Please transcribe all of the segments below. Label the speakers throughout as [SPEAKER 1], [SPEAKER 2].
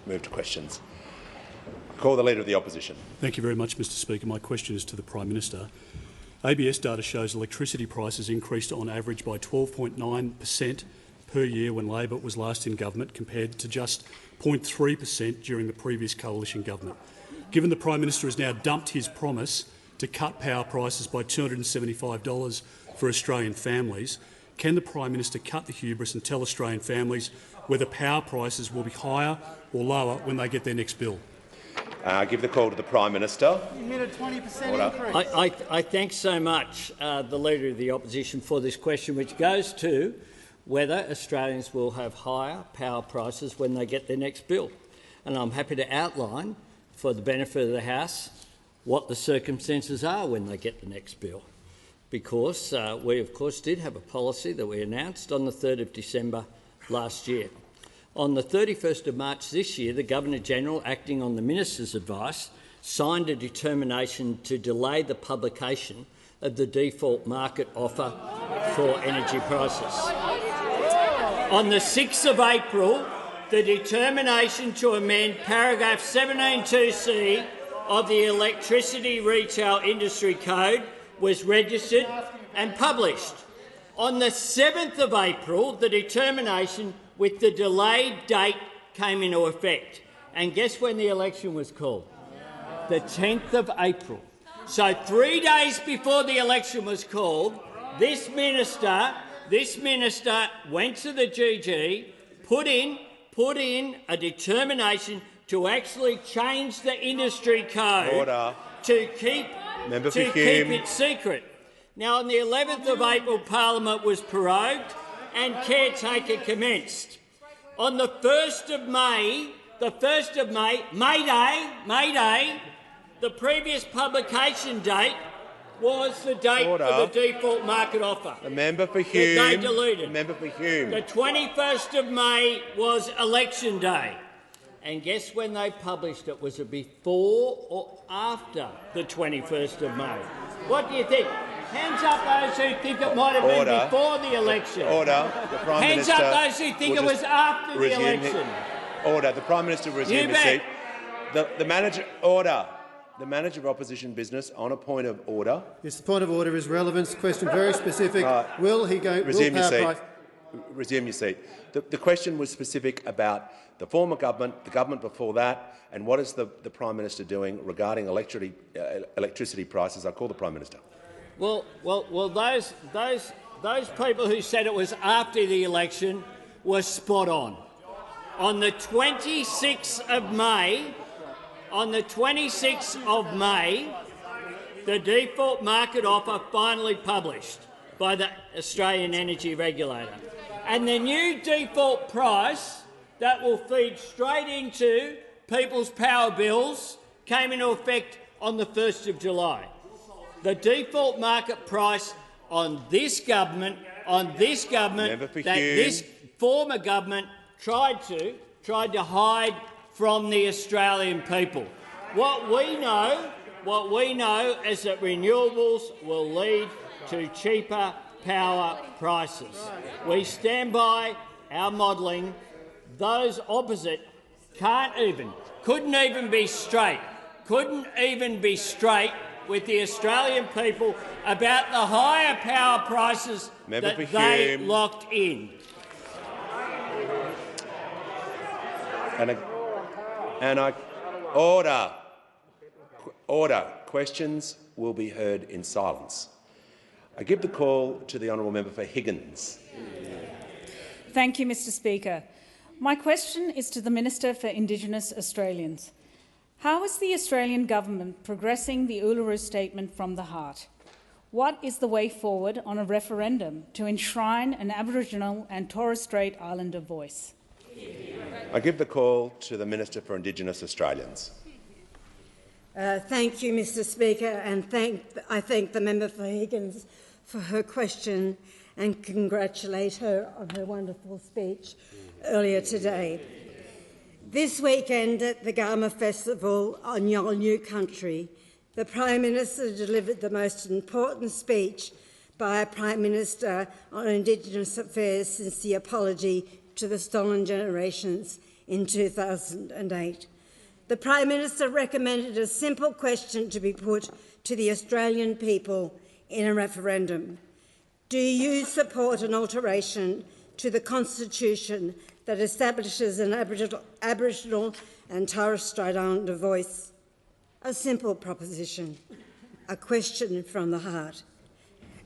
[SPEAKER 1] move to questions. Call the Leader of the Opposition.
[SPEAKER 2] Thank you very much, Mr Speaker. My question is to the Prime Minister. ABS data shows electricity prices increased on average by 12.9% per year when Labor was last in government, compared to just 0.3% during the previous coalition government. Given the Prime Minister has now dumped his promise to cut power prices by $275 for Australian families, can the Prime Minister cut the hubris and tell Australian families whether power prices will be higher or lower when they get their next bill?
[SPEAKER 1] Give the call to the Prime Minister.
[SPEAKER 3] You meant a 20% increase.
[SPEAKER 4] I thank so much the Leader of the Opposition for this question, which goes to whether Australians will have higher power prices when they get their next bill. And I'm happy to outline, for the benefit of the House, what the circumstances are when they get the next bill. Because we, of course, did have a policy that we announced on the 3rd of December last year. On the 31st of March this year, the Governor-General, acting on the Minister's advice, signed a determination to delay the publication of the default market offer for energy prices. On the 6th of April, the determination to amend paragraph 17(2)(c) of the Electricity Retail Industry Code was registered and published. On the 7th of April, the determination with the delayed date came into effect. And guess when the election was called? The 10th of April. So 3 days before the election was called, this minister went to the GG, put in a determination to actually change the industry code to keep it secret. Now, on the 11th of April, Parliament was prorogued and caretaker commenced. On the 1st of May, May Day, the previous publication date was the date of the default market offer.
[SPEAKER 1] The member for Hume.
[SPEAKER 4] They deleted.
[SPEAKER 1] The member for Hume.
[SPEAKER 4] The 21st of May was election day. And guess when they published it? Was it before or after the 21st of May? What do you think? Hands up those who think it might have been before the election.
[SPEAKER 1] The Prime
[SPEAKER 4] Hands
[SPEAKER 1] Minister
[SPEAKER 4] up those who think it was after the election.
[SPEAKER 1] The Prime Minister will resume his seat. The Manager of Opposition Business, on a point of order.
[SPEAKER 3] Yes, the point of order is relevance. Question very specific. Will he go?
[SPEAKER 1] Resume your seat. Resume your seat. The question was specific about the former government, the government before that, and what is the Prime Minister doing regarding electricity prices? I call the Prime Minister.
[SPEAKER 4] Well, those people who said it was after the election were spot on. On the 26th of May, the default market offer finally published by the Australian Energy Regulator, and the new default price that will feed straight into people's power bills came into effect on the 1st of July. The default market price on this government, that this former government tried to hide from the Australian people. What we know is that renewables will lead to cheaper power prices. We stand by our modelling. Those opposite couldn't even be straight with the Australian people about the higher power prices that they locked in.
[SPEAKER 1] Order. Questions will be heard in silence. I give the call to the honourable member for Higgins.
[SPEAKER 5] Thank you, Mr Speaker. My question is to the Minister for Indigenous Australians. How is the Australian government progressing the Uluru Statement from the Heart? What is the way forward on a referendum to enshrine an Aboriginal and Torres Strait Islander voice?
[SPEAKER 1] I give the call to the Minister for Indigenous Australians.
[SPEAKER 6] Thank you, Mr Speaker, and I thank the member for Higgins for her question and congratulate her on her wonderful speech earlier today. This weekend at the Garma Festival on Yolngu country, the Prime Minister delivered the most important speech by a Prime Minister on Indigenous affairs since the apology to the stolen generations in 2008. The Prime Minister recommended a simple question to be put to the Australian people in a referendum. Do you support an alteration to the Constitution that establishes an Aboriginal and Torres Strait Islander voice? A simple proposition, a question from the heart.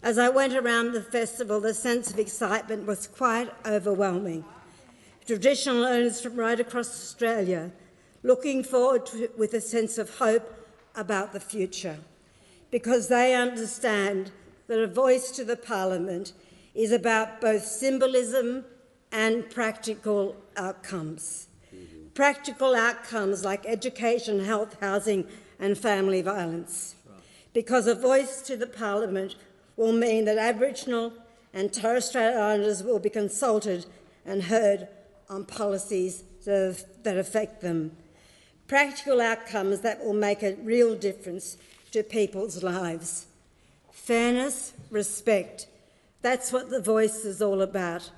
[SPEAKER 6] As I went around the festival, the sense of excitement was quite overwhelming. Traditional owners from right across Australia looking forward to it with a sense of hope about the future, because they understand that a voice to the Parliament is about both symbolism and practical outcomes. Practical outcomes like education, health, housing and family violence. Because a voice to the Parliament will mean that Aboriginal and Torres Strait Islanders will be consulted and heard on policies that affect them. Practical outcomes that will make a real difference to people's lives. Fairness, respect, that's what the voice is all about.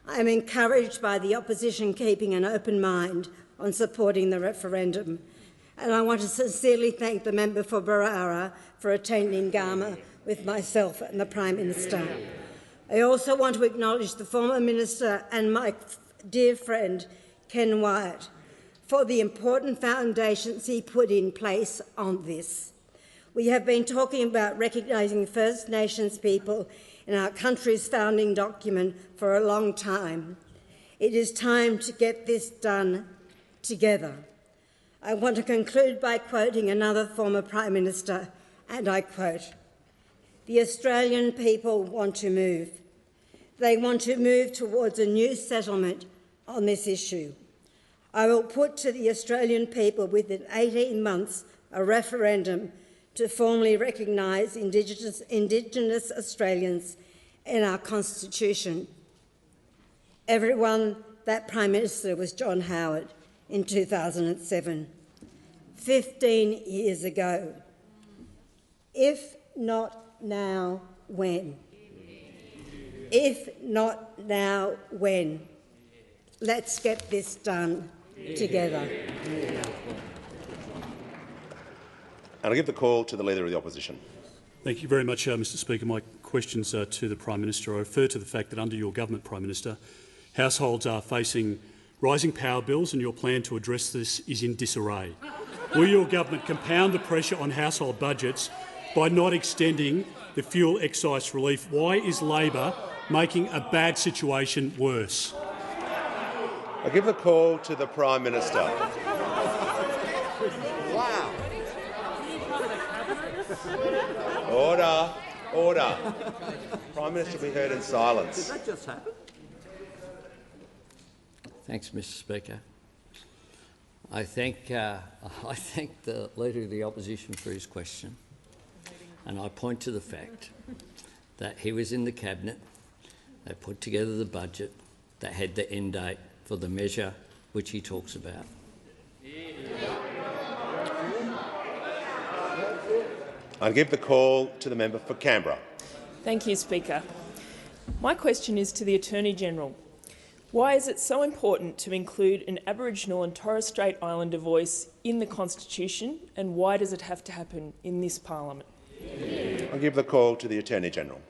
[SPEAKER 6] I am encouraged by the opposition keeping an open mind on supporting the referendum, and I want to sincerely thank the member for Barara for attending Gama with myself and the Prime Minister. I also want to acknowledge the former Minister and my dear friend Ken Wyatt for the important foundations he put in place on this. We have been talking about recognising First Nations people in our country's founding document for a long time. It is time to get this done together. I want to conclude by quoting another former Prime Minister, and I quote, "The Australian people want to move. They want to move towards a new settlement on this issue. I will put to the Australian people within 18 months a referendum to formally recognise Indigenous Australians in our Constitution." Everyone, that Prime Minister was John Howard in 2007, 15 years ago. If not now, when? If not now, when? Let's get this done together.
[SPEAKER 1] And I give the call to the Leader of the Opposition.
[SPEAKER 2] Thank you very much, Mr Speaker. My questions are to the Prime Minister. I refer to the fact that under your government, Prime Minister, households are facing rising power bills and your plan to address this is in disarray. Will your government compound the pressure on household budgets by not extending the fuel excise relief? Why is Labor making a bad situation worse?
[SPEAKER 1] I give the call to the Prime Minister.
[SPEAKER 7] Wow.
[SPEAKER 1] Order. Order. Prime Minister will be heard in silence.
[SPEAKER 7] Did that just happen?
[SPEAKER 4] Thanks, Mr Speaker. I thank the Leader of the Opposition for his question, and I point to the fact that he was in the Cabinet, they put together the budget that had the end date for the measure which he talks about.
[SPEAKER 1] I give the call to the member for Canberra.
[SPEAKER 8] Thank you, Speaker. My question is to the Attorney-General. Why is it so important to include an Aboriginal and Torres Strait Islander voice in the Constitution, and why does it have to happen in this Parliament?
[SPEAKER 1] I give the call to the Attorney-General.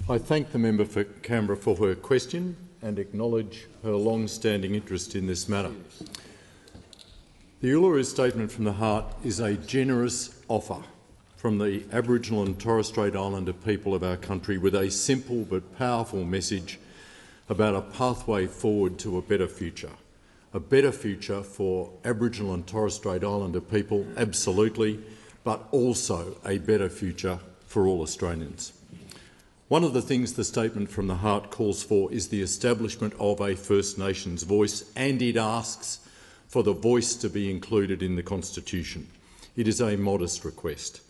[SPEAKER 9] I thank the member for Canberra for her question and acknowledge her long-standing interest in this matter. The Uluru Statement from the Heart is a generous offer from the Aboriginal and Torres Strait Islander people of our country with a simple but powerful message about a pathway forward to a better future. A better future for Aboriginal and Torres Strait Islander people, absolutely, but also a better future for all Australians. One of the things the Statement from the Heart calls for is the establishment of a First Nations voice, and it asks for the voice to be included in the Constitution. It is a modest request.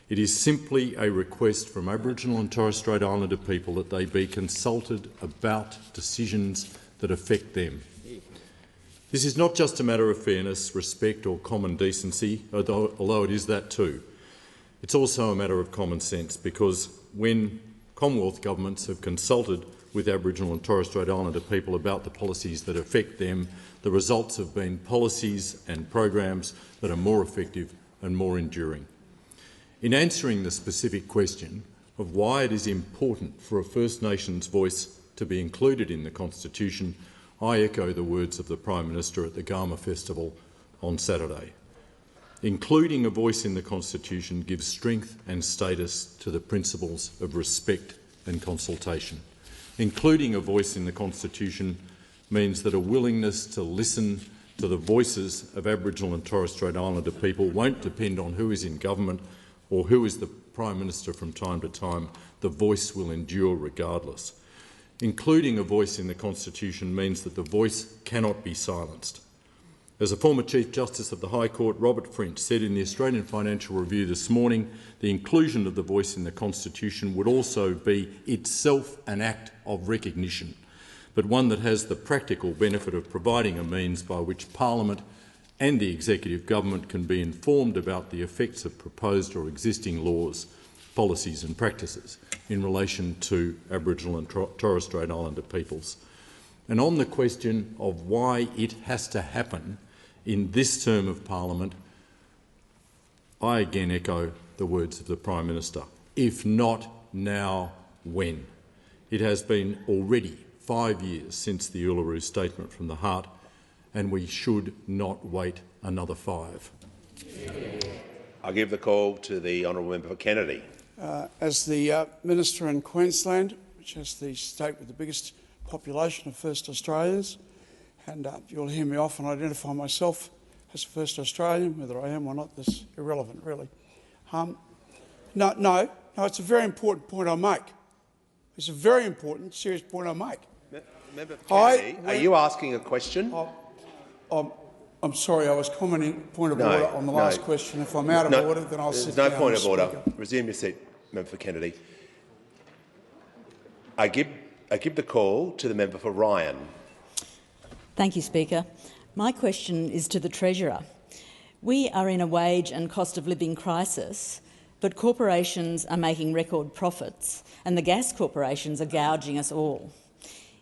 [SPEAKER 9] It is simply a request from Aboriginal and Torres Strait Islander people that they be consulted about decisions that affect them. This is not just a matter of fairness, respect or common decency, although it is that too. It's also a matter of common sense, because when Commonwealth governments have consulted with Aboriginal and Torres Strait Islander people about the policies that affect them. The results have been policies and programs that are more effective and more enduring. In answering the specific question of why it is important for a First Nations voice to be included in the Constitution, I echo the words of the Prime Minister at the Garma Festival on Saturday. Including a voice in the Constitution gives strength and status to the principles of respect and consultation. Including a voice in the Constitution means that a willingness to listen to the voices of Aboriginal and Torres Strait Islander people won't depend on who is in government or who is the Prime Minister from time to time. The voice will endure regardless. Including a voice in the Constitution means that the voice cannot be silenced. As a former Chief Justice of the High Court, Robert French, said in the Australian Financial Review this morning, the inclusion of the voice in the Constitution would also be itself an act of recognition, but one that has the practical benefit of providing a means by which Parliament and the executive government can be informed about the effects of proposed or existing laws, policies and practices in relation to Aboriginal and Torres Strait Islander peoples. And on the question of why it has to happen in this term of Parliament, I again echo the words of the Prime Minister. If not now, when? It has been already 5 years since the Uluru Statement from the Heart, and we should not wait another 5.
[SPEAKER 1] I give the call to the honourable member for Kennedy.
[SPEAKER 7] As the Minister in Queensland, which is the state with the biggest population of First Australians, and you'll hear me often identify myself as a First Australian, whether I am or not, that's irrelevant, really. No, it's a very important point I make. It's a very important, serious point I make.
[SPEAKER 1] Member for Kennedy, are you asking a question?
[SPEAKER 7] I'm sorry, I was commenting point of order on the last question. If I'm out of order, then I'll sit down.
[SPEAKER 1] There's no point of order. Resume your seat, member for Kennedy. I give the call to the member for Ryan.
[SPEAKER 10] Thank you, Speaker. My question is to the Treasurer. We are in a wage and cost of living crisis, but corporations are making record profits and the gas corporations are gouging us all.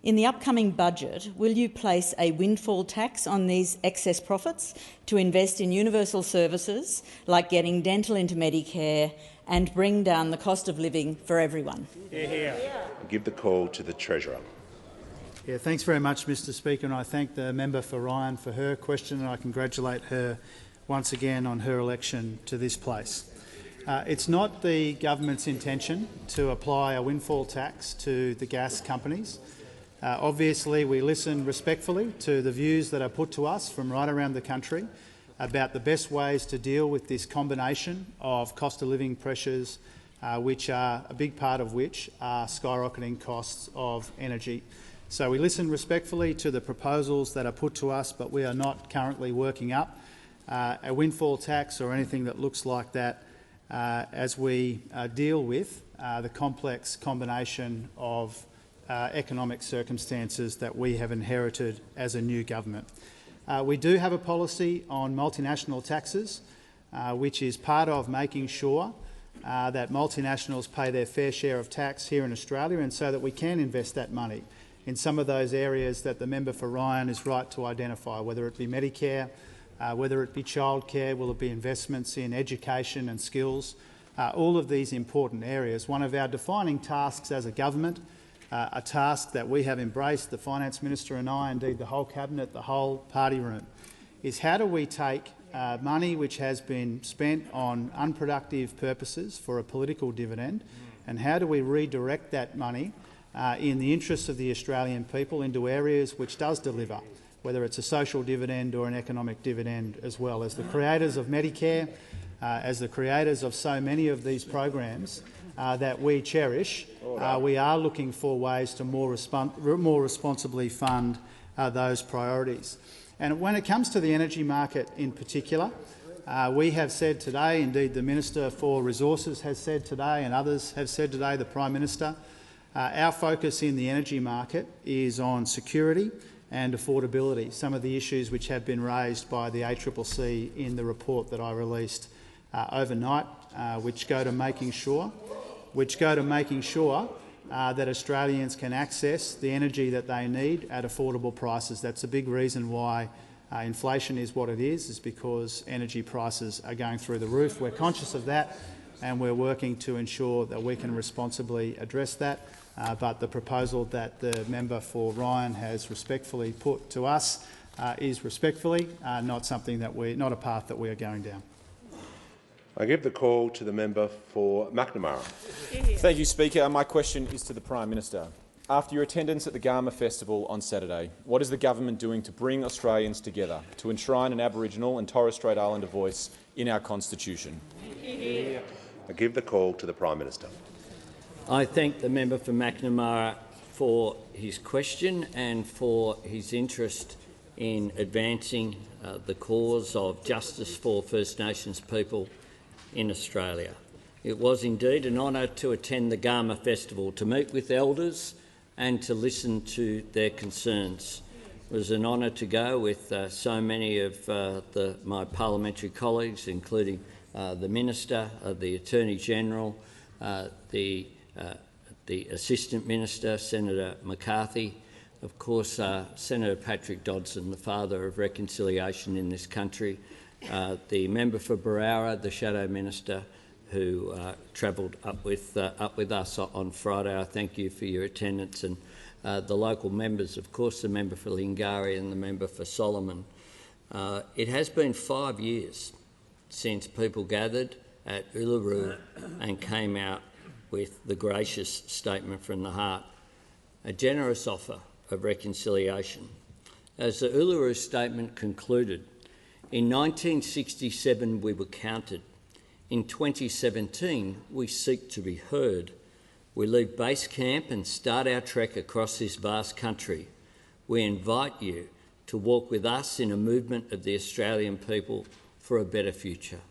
[SPEAKER 10] In the upcoming budget, will you place a windfall tax on these excess profits to invest in universal services like getting dental into Medicare and bring down the cost of living for everyone?
[SPEAKER 1] I give the call to the Treasurer.
[SPEAKER 11] Yeah, thanks very much, Mr Speaker, and I thank the member for Ryan for her question, and I congratulate her once again on her election to this place. It's not the government's intention to apply a windfall tax to the gas companies. Obviously, we listen respectfully to the views that are put to us from right around the country about the best ways to deal with this combination of cost of living pressures, which are a big part of which are skyrocketing costs of energy. So we listen respectfully to the proposals that are put to us, but we are not currently working up a windfall tax or anything that looks like that as we deal with the complex combination of economic circumstances that we have inherited as a new government. We do have a policy on multinational taxes, which is part of making sure that multinationals pay their fair share of tax here in Australia, and so that we can invest that money in some of those areas that the member for Ryan is right to identify, whether it be Medicare, whether it be childcare, will it be investments in education and skills, all of these important areas. One of our defining tasks as a government, a task that we have embraced, the Finance Minister and I, indeed the whole Cabinet, the whole party room, is how do we take money which has been spent on unproductive purposes for a political dividend, and how do we redirect that money in the interests of the Australian people into areas which does deliver, whether it's a social dividend or an economic dividend as well. As the creators of Medicare, as the creators of so many of these programs that we cherish, we are looking for ways to more responsibly fund those priorities. And when it comes to the energy market in particular, we have said today, indeed the Minister for Resources has said today and others have said today, the Prime Minister, our focus in the energy market is on security and affordability, some of the issues which have been raised by the ACCC in the report that I released overnight, which go to making sure that Australians can access the energy that they need at affordable prices. That's a big reason why inflation is what it is because energy prices are going through the roof. We're conscious of that and we're working to ensure that we can responsibly address that. But the proposal that the member for Ryan has respectfully put to us is respectfully not a path that we are going down.
[SPEAKER 1] I give the call to the member for Macnamara.
[SPEAKER 12] Thank you, Speaker. My question is to the Prime Minister. After your attendance at the Garma Festival on Saturday, what is the government doing to bring Australians together to enshrine an Aboriginal and Torres Strait Islander voice in our Constitution?
[SPEAKER 1] I give the call to the Prime Minister.
[SPEAKER 4] I thank the member for Macnamara for his question and for his interest in advancing the cause of justice for First Nations people in Australia. It was indeed an honour to attend the Garma Festival, to meet with elders and to listen to their concerns. It was an honour to go with so many of my parliamentary colleagues, including the Minister, the Attorney-General, the Assistant Minister, Senator McCarthy, of course Senator Patrick Dodson, the father of reconciliation in this country, the member for Berowra, the Shadow Minister, who travelled up with us on Friday. I thank you for your attendance, and the local members, of course the member for Lingari and the member for Solomon. It has been 5 years since people gathered at Uluru and came out with the gracious statement from the heart, a generous offer of reconciliation. As the Uluru Statement concluded, in 1967 we were counted. In 2017 we seek to be heard. We leave base camp and start our trek across this vast country. We invite you to walk with us in a movement of the Australian people for a better future.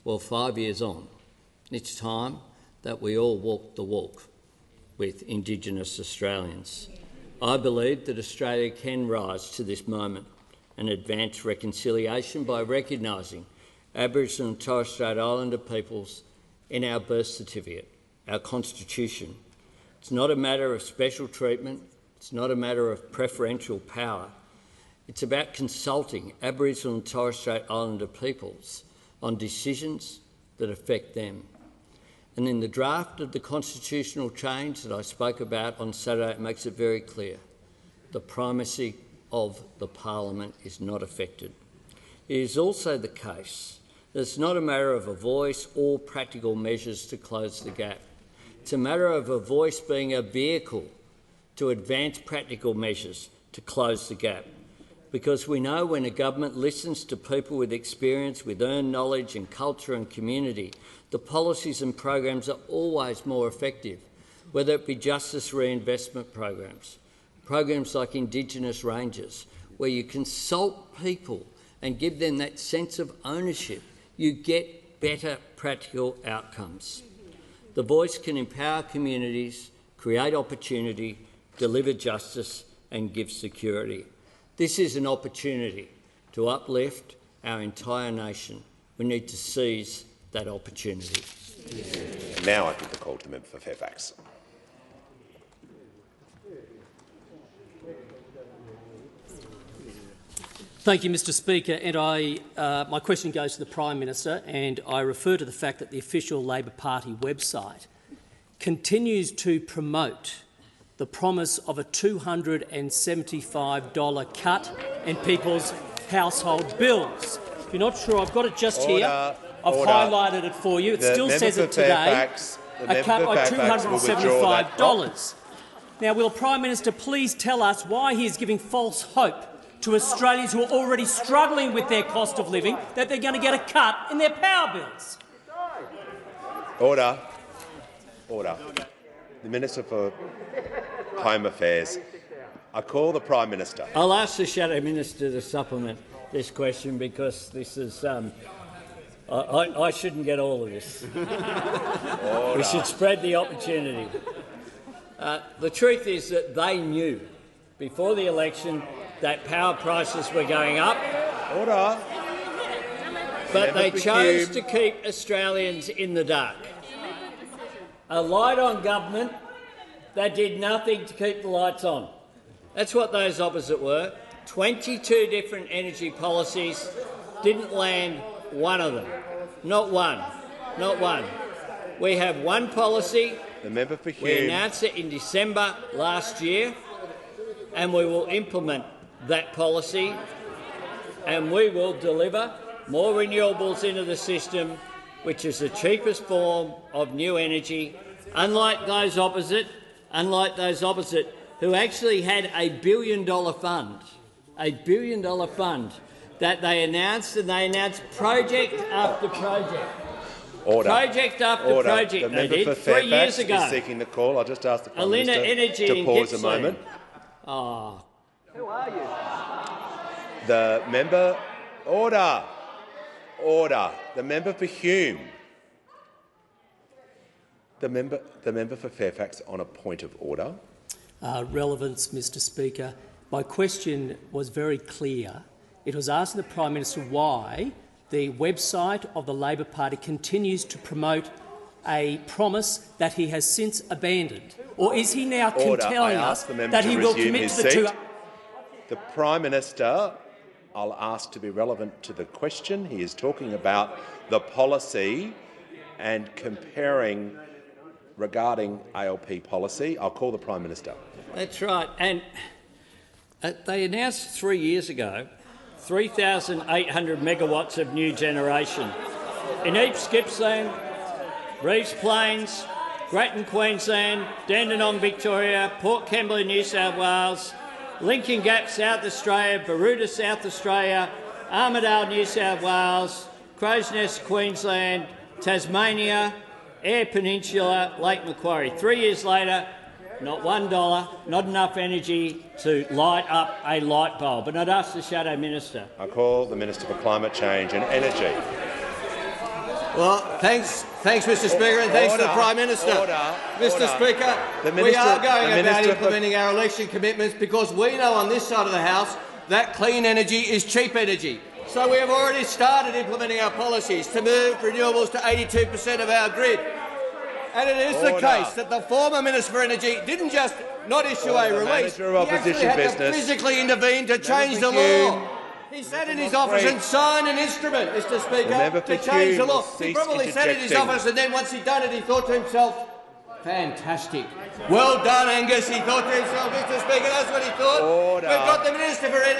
[SPEAKER 4] Well, 5 years on, it's time that we all walk the walk with Indigenous Australians. I believe that Australia can rise to this moment and advance reconciliation by recognising Aboriginal and Torres Strait Islander peoples in our birth certificate, our Constitution. It's not a matter of special treatment, it's not a matter of preferential power. It's about consulting Aboriginal and Torres Strait Islander peoples on decisions that affect them. And in the draft of the constitutional change that I spoke about on Saturday, it makes it very clear the primacy of the Parliament is not affected. It is also the case that it's not a matter of a voice or practical measures to close the gap. It's a matter of a voice being a vehicle to advance practical measures to close the gap. Because we know when a government listens to people with experience, with earned knowledge and culture and community, the policies and programs are always more effective, whether it be justice reinvestment programs, programs like Indigenous Rangers, where you consult people and give them that sense of ownership, you get better practical outcomes. The voice can empower communities, create opportunity, deliver justice and give security. This is an opportunity to uplift our entire nation. We need to seize that opportunity.
[SPEAKER 1] Now I give the call to the member for Fairfax.
[SPEAKER 13] Thank you, Mr Speaker. And my question goes to the Prime Minister, and I refer to the fact that the official Labor Party website continues to promote the promise of a $275 cut in people's household bills. If you're not sure, I've got it just here. I've highlighted it for you. It still says it today. A cut of $275. Now, will the Prime Minister please tell us why he is giving false hope to Australians who are already struggling with their cost of living that they're going to get a cut in their power bills?
[SPEAKER 1] Order. Order. The Minister for Home Affairs. I call the Prime Minister.
[SPEAKER 4] I'll ask the Shadow Minister to supplement this question because this is I shouldn't get all of this. We should spread the opportunity. The truth is that they knew before the election that power prices were going up.
[SPEAKER 1] Order.
[SPEAKER 4] But they chose to keep Australians in the dark. A light on government They did nothing to keep the lights on. That's what those opposite were. 22 different energy policies, didn't land one of them. Not one. Not one. We have one policy.
[SPEAKER 1] The member for Hume.
[SPEAKER 4] We announced it in December last year, and we will implement that policy, and we will deliver more renewables into the system, which is the cheapest form of new energy, unlike those opposite who actually had $1 billion fund, that they announced, and they announced project after project.
[SPEAKER 1] Order.
[SPEAKER 4] Project after
[SPEAKER 1] Order.
[SPEAKER 4] project.
[SPEAKER 1] The member
[SPEAKER 4] they
[SPEAKER 1] for
[SPEAKER 4] did 3 years
[SPEAKER 1] Fairfax
[SPEAKER 4] ago.
[SPEAKER 1] is seeking the call. I'll just ask the Prime
[SPEAKER 4] Alina
[SPEAKER 1] Minister
[SPEAKER 4] Energy
[SPEAKER 1] to
[SPEAKER 4] in
[SPEAKER 1] pause a
[SPEAKER 4] Gippsland.
[SPEAKER 1] moment.
[SPEAKER 4] Oh.
[SPEAKER 1] Who are you? The member. Order. Order. The member for Hume. The member for Fairfax on a point of order.
[SPEAKER 13] Relevance, Mr Speaker. My question was very clear. It was asking the Prime Minister why the website of the Labor Party continues to promote a promise that he has since abandoned. Or is he now telling us that he will commit to the two...
[SPEAKER 1] The Prime Minister, I'll ask to be relevant to the question. He is talking about the policy and comparing regarding ALP policy. I'll call the Prime Minister.
[SPEAKER 4] That's right. And they announced 3 years ago 3,800 megawatts of new generation in East Gippsland, Reeves Plains, Grattan, Queensland, Dandenong, Victoria, Port Kembla, New South Wales, Lincoln Gap, South Australia, Baroota, South Australia, Armidale, New South Wales, Crow's Nest, Queensland, Tasmania, Eyre Peninsula, Lake Macquarie. 3 years later, not $1, not enough energy to light up a light bulb. And I'd ask the Shadow Minister.
[SPEAKER 1] I call the Minister for Climate Change and Energy.
[SPEAKER 14] Well, thanks, Mr Speaker, and thanks to the Prime Minister. Mr Speaker, we are going about implementing our election commitments because we know on this side of the House that clean energy is cheap energy. So we have already started implementing our policies to move renewables to 82% of our grid. And it is the case that the former Minister for Energy didn't just not issue a release, he actually had to physically intervene to change the law. He sat in his office and signed an instrument, Mr Speaker, to change the law. He probably sat in his office and then once he'd done it, he thought to himself, fantastic. Well done, Angus, he thought to himself, Mr Speaker, that's what he thought.
[SPEAKER 1] Order.
[SPEAKER 14] We've got the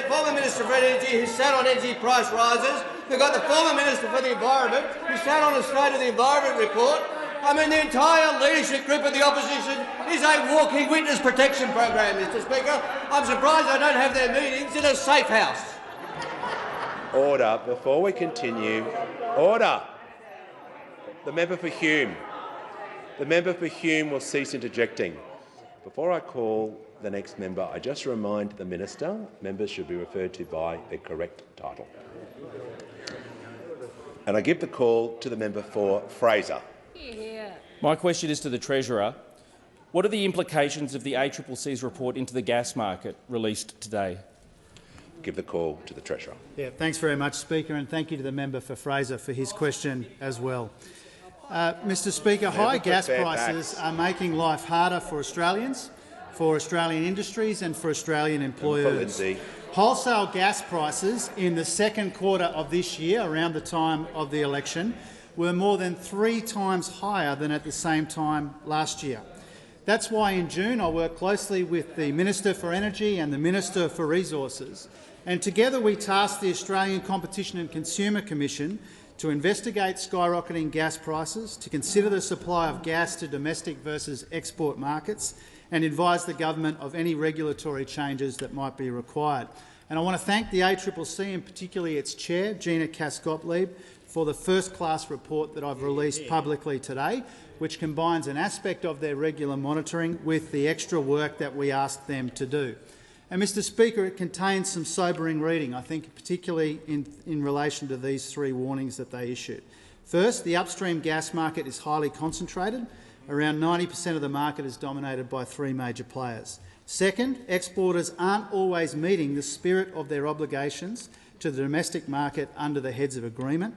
[SPEAKER 14] former Minister for Energy who sat on energy price rises. We've got the former Minister for the Environment who sat on the State of the Environment report. I mean, the entire leadership group of the opposition is a walking witness protection program, Mr Speaker. I'm surprised they don't have their meetings in a safe house.
[SPEAKER 1] Order. Before we continue, order. The member for Hume. The member for Hume will cease interjecting. Before I call the next member, I just remind the minister members should be referred to by their correct title. And I give the call to the member for Fraser.
[SPEAKER 15] My question is to the Treasurer. What are the implications of the ACCC's report into the gas market released today?
[SPEAKER 1] Give the call to the Treasurer.
[SPEAKER 11] Yeah, thanks very much, Speaker, and thank you to the member for Fraser for his question as well. Mr Speaker, high gas prices are making life harder for Australians, for Australian industries and for Australian employers. Wholesale gas prices in the second quarter of this year, around the time of the election, were more than 3 times higher than at the same time last year. That's why in June I worked closely with the Minister for Energy and the Minister for Resources, and together we tasked the Australian Competition and Consumer Commission to investigate skyrocketing gas prices, to consider the supply of gas to domestic versus export markets, and advise the government of any regulatory changes that might be required. And I want to thank the ACCC and particularly its chair, Gina Cass-Gottlieb, for the first-class report that I've released publicly today, which combines an aspect of their regular monitoring with the extra work that we asked them to do. And, Mr Speaker, it contains some sobering reading, I think, particularly in relation to these 3 warnings that they issued. First, the upstream gas market is highly concentrated. Around 90% of the market is dominated by 3 major players. Second, exporters aren't always meeting the spirit of their obligations to the domestic market under the heads of agreement.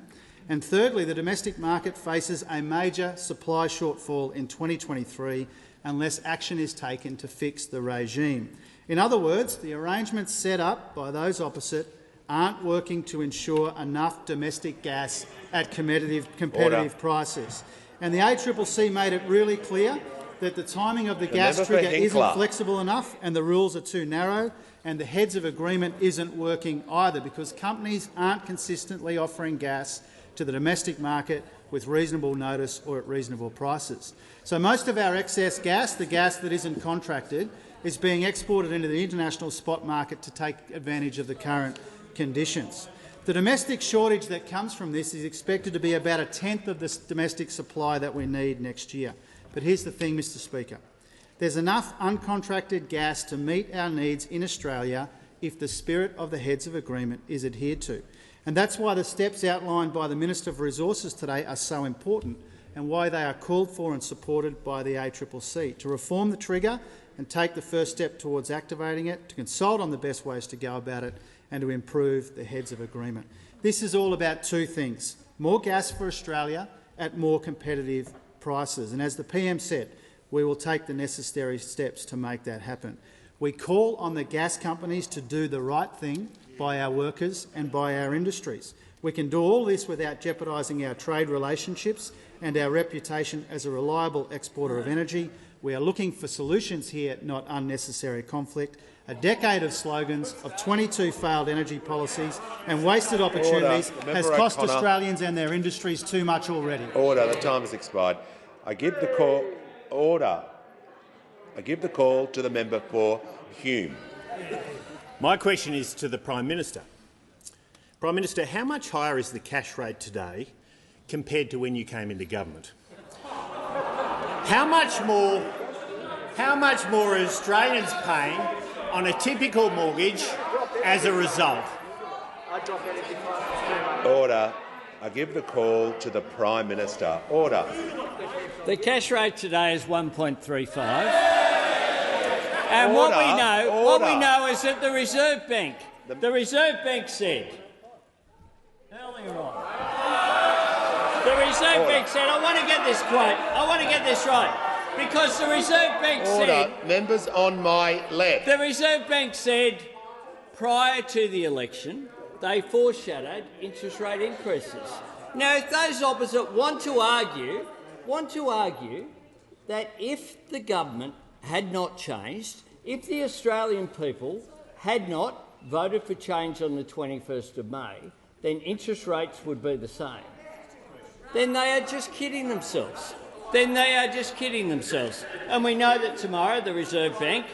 [SPEAKER 11] And thirdly, the domestic market faces a major supply shortfall in 2023 unless action is taken to fix the regime. In other words, the arrangements set up by those opposite aren't working to ensure enough domestic gas at competitive prices. And the ACCC made it really clear that the timing of the gas trigger isn't flexible enough and the rules are too narrow, and the heads of agreement isn't working either because companies aren't consistently offering gas to the domestic market with reasonable notice or at reasonable prices. So most of our excess gas, the gas that isn't contracted, is being exported into the international spot market to take advantage of the current conditions. The domestic shortage that comes from this is expected to be about 1/10 of the domestic supply that we need next year. But here's the thing, Mr Speaker. There's enough uncontracted gas to meet our needs in Australia if the spirit of the heads of agreement is adhered to. And that's why the steps outlined by the Minister for Resources today are so important and why they are called for and supported by the ACCC, to reform the trigger and take the first step towards activating it, to consult on the best ways to go about it and to improve the heads of agreement. This is all about two things: more gas for Australia at more competitive prices. And as the PM said, we will take the necessary steps to make that happen. We call on the gas companies to do the right thing by our workers and by our industries. We can do all this without jeopardising our trade relationships and our reputation as a reliable exporter of energy. We are looking for solutions here, not unnecessary conflict. A decade of slogans, of 22 failed energy policies and wasted opportunities has cost Australians and their industries too much already.
[SPEAKER 1] Order. The time has expired. I give the call. Order. I give the call to the member for Hume.
[SPEAKER 16] My question is to the Prime Minister. Prime Minister, how much higher is the cash rate today compared to when you came into government? How much more are Australians paying on a typical mortgage as a result?
[SPEAKER 1] Order. I give the call to the Prime Minister. Order.
[SPEAKER 4] The cash rate today is 1.35. And what we know is that the Reserve Bank said earlier on, the Reserve Bank said, I want to get this quote, I want to get this right, because the Reserve Bank said,
[SPEAKER 1] members on my left.
[SPEAKER 4] The Reserve Bank said prior to the election they foreshadowed interest rate increases. Now, if those opposite want to argue that if the government had not changed, if the Australian people had not voted for change on the 21st of May, then interest rates would be the same. Then they are just kidding themselves. And we know that tomorrow the Reserve Bank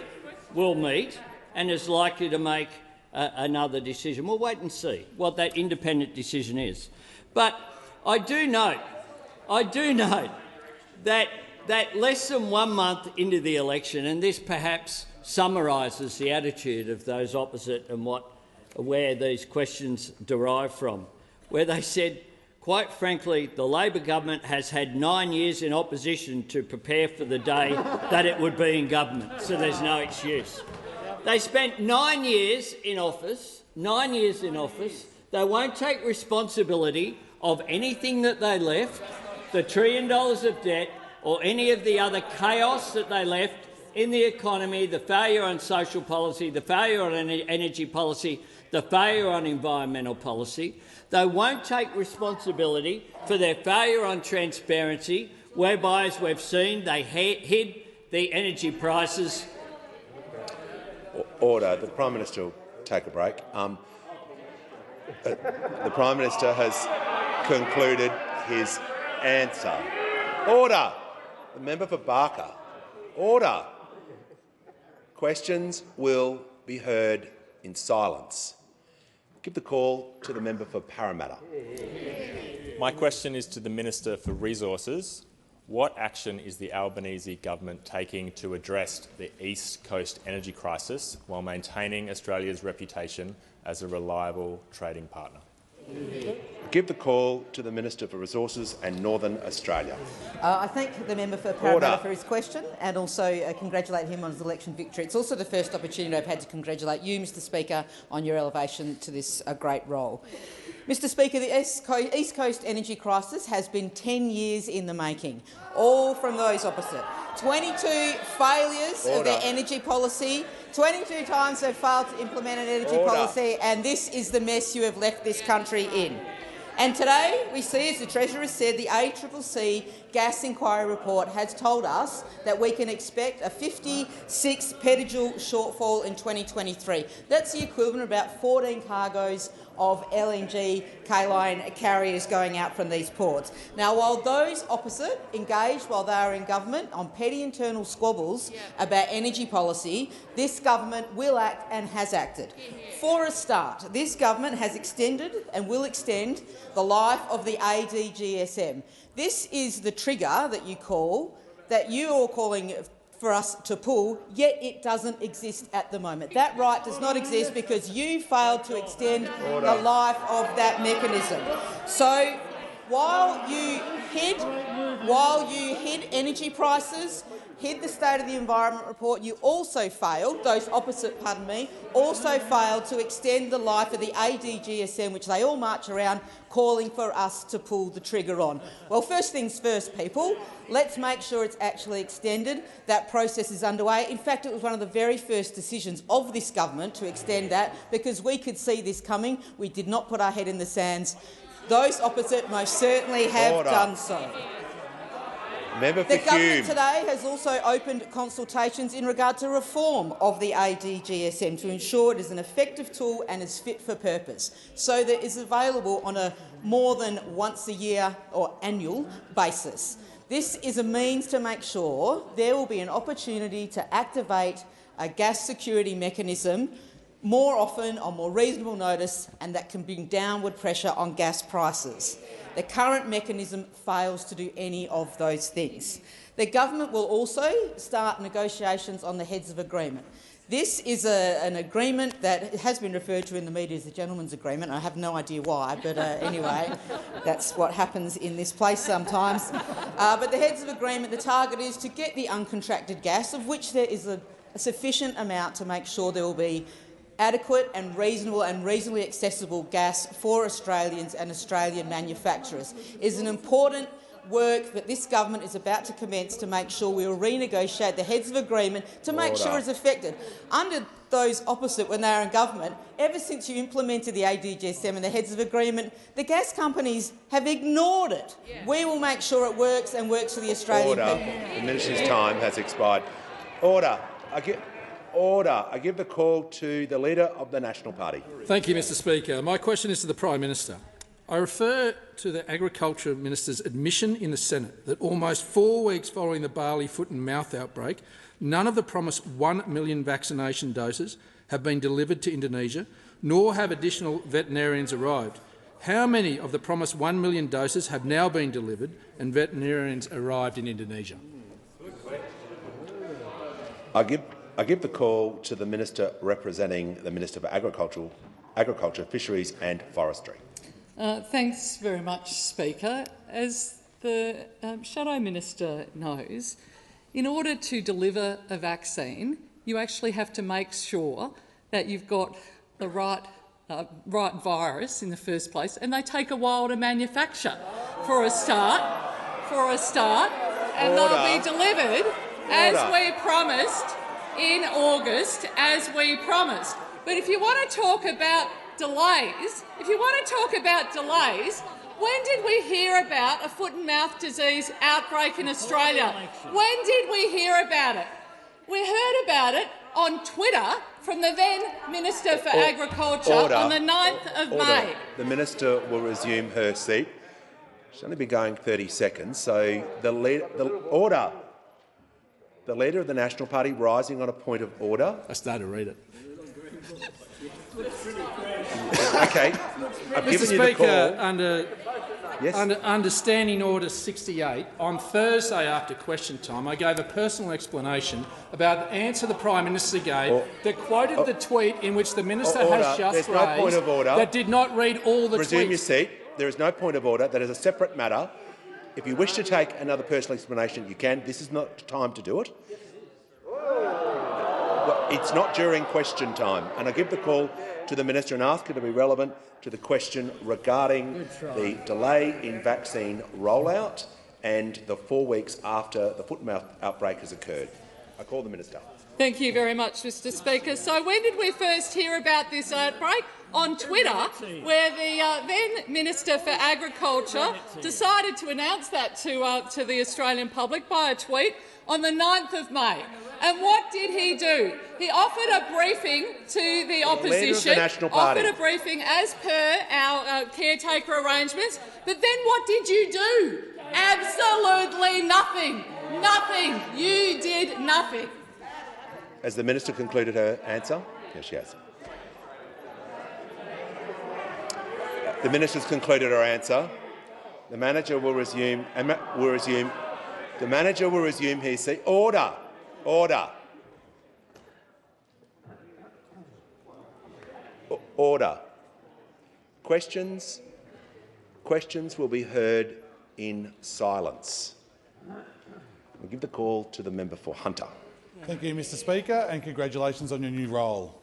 [SPEAKER 4] will meet and is likely to make another decision. We'll wait and see what that independent decision is. But I do note that less than 1 month into the election, and this perhaps summarises the attitude of those opposite and where these questions derive from, where they said, quite frankly, the Labor government has had 9 years in opposition to prepare for the day that it would be in government, so there's no excuse. They spent 9 years in office. They won't take responsibility of anything that they left, the $1 trillion of debt, or any of the other chaos that they left in the economy, the failure on social policy, the failure on energy policy, the failure on environmental policy. They won't take responsibility for their failure on transparency, whereby, as we've seen, they hid the energy prices.
[SPEAKER 1] Order. The Prime Minister will take a break. The Prime Minister has concluded his answer. Order. The member for Barker. Order. Questions will be heard in silence. Give the call to the member for Parramatta.
[SPEAKER 17] My question is to the Minister for Resources. What action is the Albanese government taking to address the East Coast energy crisis while maintaining Australia's reputation as a reliable trading partner?
[SPEAKER 1] Give the call to the Minister for Resources and Northern Australia.
[SPEAKER 18] I thank the member for Parramatta for his question and also congratulate him on his election victory. It's also the first opportunity I've had to congratulate you, Mr Speaker, on your elevation to this great role. Mr Speaker, the East Coast energy crisis has been 10 years in the making, all from those opposite. 22 failures of their energy policy, 22 times they've failed to implement an energy policy, and this is the mess you have left this country in. And today we see, as the Treasurer said, the ACCC gas inquiry report has told us that we can expect a 56 petajoule shortfall in 2023. That's the equivalent of about 14 cargoes of LNG K-line carriers going out from these ports. Now, while those opposite engaged while they are in government on petty internal squabbles about energy policy, this government will act and has acted. For a start, this government has extended and will extend the life of the ADGSM. This is the trigger that you are calling for us to pull, yet it doesn't exist at the moment. That right does not exist because you failed to extend the life of that mechanism. So while you hid energy prices, hid the State of the Environment report, you also failed, those opposite, also failed to extend the life of the ADGSM, which they all march around calling for us to pull the trigger on. Well, first things first, people. Let's make sure it's actually extended. That process is underway. In fact, it was one of the very first decisions of this government to extend that because we could see this coming. We did not put our head in the sands. Those opposite most certainly have done so. The government today has also opened consultations in regard to reform of the ADGSM to ensure it is an effective tool and is fit for purpose, so that it is available on a more than once a year or annual basis. This is a means to make sure there will be an opportunity to activate a gas security mechanism more often on more reasonable notice, and that can bring downward pressure on gas prices. The current mechanism fails to do any of those things. The government will also start negotiations on the heads of agreement. This is an agreement that has been referred to in the media as a gentleman's agreement. I have no idea why, but anyway, that's what happens in this place sometimes. But the heads of agreement, the target is to get the uncontracted gas, of which there is a sufficient amount to make sure there will be adequate and reasonable and reasonably accessible gas for Australians and Australian manufacturers. It is an important work that this government is about to commence to make sure we will renegotiate the heads of agreement to make sure it's effective. Under those opposite, when they are in government, ever since you implemented the ADGSM and the heads of agreement, the gas companies have ignored it. We will make sure it works and works for the Australian people.
[SPEAKER 1] The minister's time has expired. Order. I give the call to the Leader of the National Party.
[SPEAKER 19] Thank you, Mr Speaker. My question is to the Prime Minister. I refer to the Agriculture Minister's admission in the Senate that almost 4 weeks following the barley foot and mouth outbreak, none of the promised 1 million vaccination doses have been delivered to Indonesia, nor have additional veterinarians arrived. How many of the promised 1 million doses have now been delivered and veterinarians arrived in Indonesia?
[SPEAKER 1] I give the call to the Minister representing the Minister for Agriculture, Fisheries and Forestry.
[SPEAKER 20] Thanks very much, Speaker. As the Shadow Minister knows, in order to deliver a vaccine, you actually have to make sure that you've got the right virus in the first place, and they take a while to manufacture. For a start, and they'll be delivered as we promised in August, as we promised. But if you want to talk about delays, when did we hear about a foot and mouth disease outbreak in Australia? When did we hear about it? We heard about it on Twitter from the then Minister for Agriculture on the 9th of May.
[SPEAKER 1] The Minister will resume her seat. She's only been going 30 seconds, so the Leader of the National Party rising on a point of order.
[SPEAKER 19] I started to read it.
[SPEAKER 1] Okay. I've given you the call. Yes.
[SPEAKER 19] Under Standing Order 68, on Thursday after question time, I gave a personal explanation about the answer the Prime Minister gave that quoted the tweet in which the Minister has just raised that did not read all the tweets.
[SPEAKER 1] Resume your seat. There is no point of order. That is a separate matter. If you wish to take another personal explanation, you can. This is not the time to do it. Well, it's not during question time. And I give the call to the Minister and ask her to be relevant to the question regarding the delay in vaccine rollout and the 4 weeks after the foot and mouth outbreak has occurred. I call the Minister.
[SPEAKER 20] Thank you very much, Mr Speaker. So when did we first hear about this outbreak? On Twitter, where the then Minister for Agriculture decided to announce that to the Australian public by a tweet on the 9th of May. And what did he do? He offered a briefing to the opposition, offered a briefing as per our caretaker arrangements, but then what did you do? Absolutely nothing. Nothing. You did nothing.
[SPEAKER 1] Has the Minister concluded her answer? Yes, she has. The Minister's concluded her answer. The manager will resume. The manager will resume his seat. Order. Order. Order. Questions will be heard in silence. We'll give the call to the member for Hunter.
[SPEAKER 21] Thank you, Mr Speaker, and congratulations on your new role.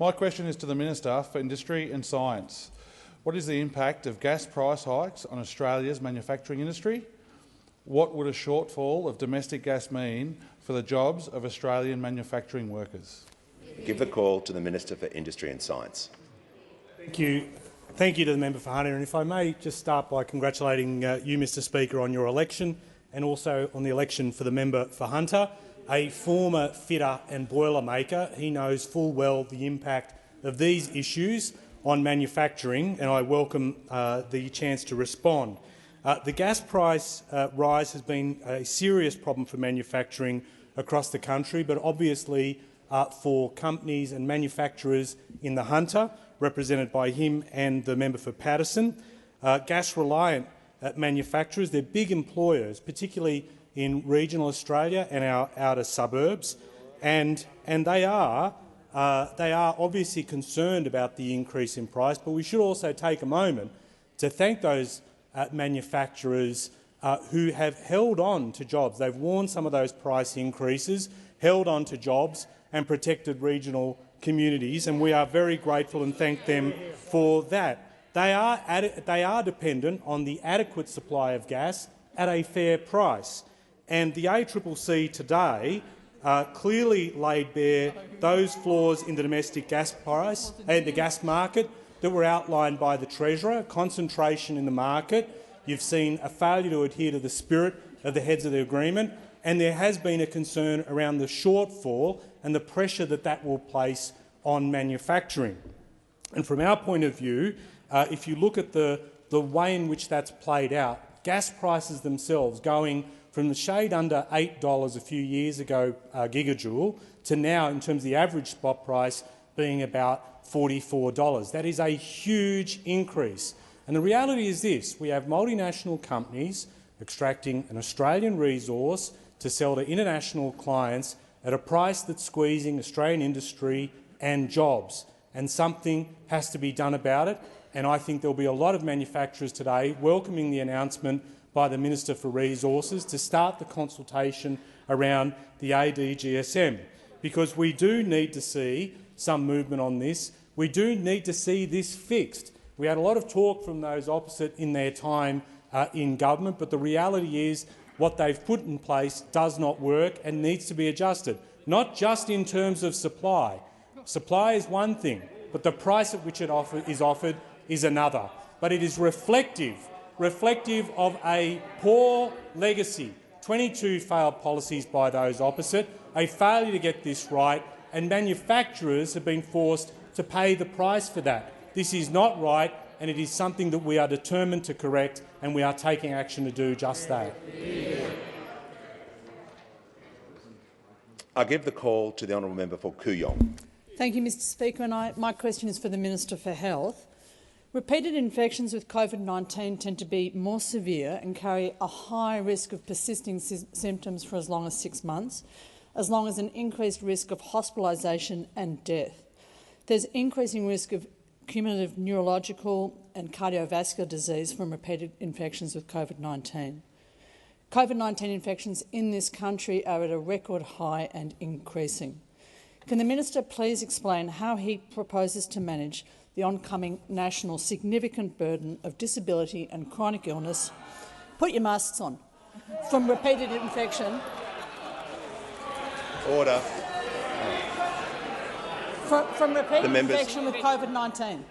[SPEAKER 21] My question is to the Minister for Industry and Science. What is the impact of gas price hikes on Australia's manufacturing industry? What would a shortfall of domestic gas mean for the jobs of Australian manufacturing workers?
[SPEAKER 1] Give the call to the Minister for Industry and Science.
[SPEAKER 22] Thank you. Thank you to the member for Hunter. And if I may just start by congratulating you, Mr Speaker, on your election and also on the election for the member for Hunter. A former fitter and boiler maker, he knows full well the impact of these issues on manufacturing, and I welcome the chance to respond. The gas price rise has been a serious problem for manufacturing across the country, but obviously for companies and manufacturers in the Hunter, represented by him and the member for Paterson. Gas-reliant manufacturers, they're big employers, particularly in regional Australia and our outer suburbs, and they are obviously concerned about the increase in price, but we should also take a moment to thank those manufacturers who have held on to jobs. They've worn some of those price increases, held on to jobs and protected regional communities, and we are very grateful and thank them for that. They are dependent on the adequate supply of gas at a fair price, and the ACCC today clearly laid bare those flaws in the domestic gas price and the gas market that were outlined by the Treasurer, concentration in the market. You've seen a failure to adhere to the spirit of the heads of the agreement, and there has been a concern around the shortfall and the pressure that that will place on manufacturing. And from our point of view, if you look at the way in which that's played out, gas prices themselves going from the shade under $8 a few years ago gigajoule to now, in terms of the average spot price, being about $44. That is a huge increase. And the reality is this: we have multinational companies extracting an Australian resource to sell to international clients at a price that's squeezing Australian industry and jobs. And something has to be done about it. And I think there will be a lot of manufacturers today welcoming the announcement by the Minister for Resources to start the consultation around the ADGSM, because we do need to see some movement on this. We do need to see this fixed. We had a lot of talk from those opposite in their time in government, but the reality is what they've put in place does not work and needs to be adjusted, not just in terms of supply. Supply is one thing, but the price at which it is offered is another. But it is reflective of a poor legacy, 22 failed policies by those opposite, a failure to get this right, and manufacturers have been forced to pay the price for that. This is not right, and it is something that we are determined to correct, and we are taking action to do just that.
[SPEAKER 1] I give the call to the honourable member for Kooyong.
[SPEAKER 23] Thank you, Mr Speaker. And my question is for the Minister for Health.
[SPEAKER 3] Repeated infections with COVID-19 tend to be more severe and carry a high risk of persisting symptoms for as long as 6 months, as long as an increased risk of hospitalisation and death. There's increasing risk of cumulative neurological and cardiovascular disease from repeated infections with COVID-19. COVID-19 infections in this country are at a record high and increasing. Can the Minister please explain how he proposes to manage the oncoming national significant burden of disability and chronic illness, put your masks on, from repeated infection?
[SPEAKER 1] Order.
[SPEAKER 3] From repeated infection with COVID-19.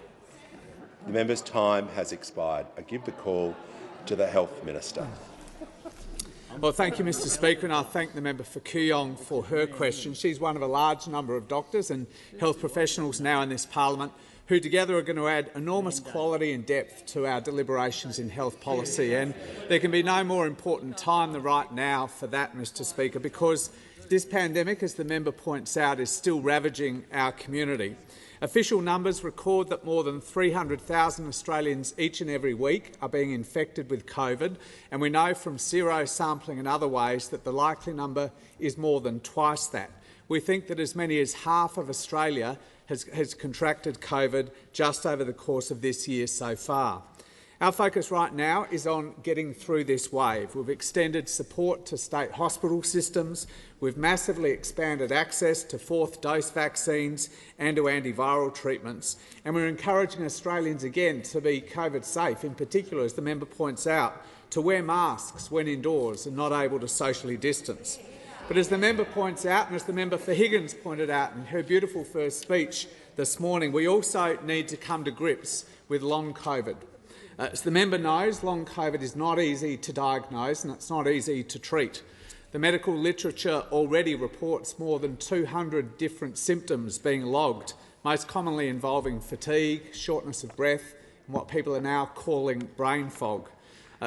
[SPEAKER 1] The member's time has expired. I give the call to the Health Minister.
[SPEAKER 5] Well, thank you, Mr Speaker, and I thank the member for Kooyong for her question. She's one of a large number of doctors and health professionals now in this parliament who together are going to add enormous quality and depth to our deliberations in health policy. And there can be no more important time than right now for that, Mr Speaker, because this pandemic, as the member points out, is still ravaging our community. Official numbers record that more than 300,000 Australians each and every week are being infected with COVID, and we know from sero sampling and other ways that the likely number is more than twice that. We think that as many as half of Australia has contracted COVID just over the course of this year so far. Our focus right now is on getting through this wave. We've extended support to state hospital systems, we've massively expanded access to fourth-dose vaccines and to antiviral treatments, and we're encouraging Australians again to be COVID safe, in particular, as the member points out, to wear masks when indoors and not able to socially distance. But as the member points out, and as the member for Higgins pointed out in her beautiful first speech this morning, we also need to come to grips with long COVID. As the member knows, long COVID is not easy to diagnose and it's not easy to treat. The medical literature already reports more than 200 different symptoms being logged, most commonly involving fatigue, shortness of breath, and what people are now calling brain fog.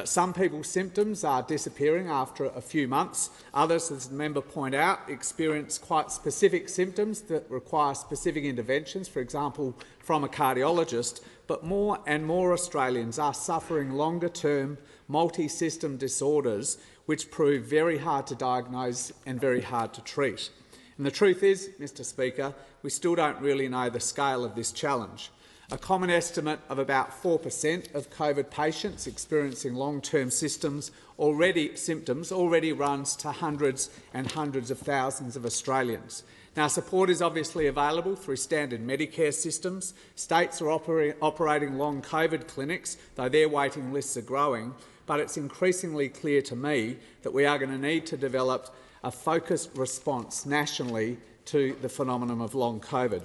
[SPEAKER 5] Some people's symptoms are disappearing after a few months. Others, as the member pointed out, experience quite specific symptoms that require specific interventions, for example, from a cardiologist. But more and more Australians are suffering longer-term multi-system disorders which prove very hard to diagnose and very hard to treat. And the truth is, Mr Speaker, we still don't really know the scale of this challenge. A common estimate of about 4% of COVID patients experiencing long-term symptoms already runs to hundreds and hundreds of thousands of Australians. Now, support is obviously available through standard Medicare systems. States are operating long COVID clinics, though their waiting lists are growing. But it's increasingly clear to me that we are going to need to develop a focused response nationally to the phenomenon of long COVID.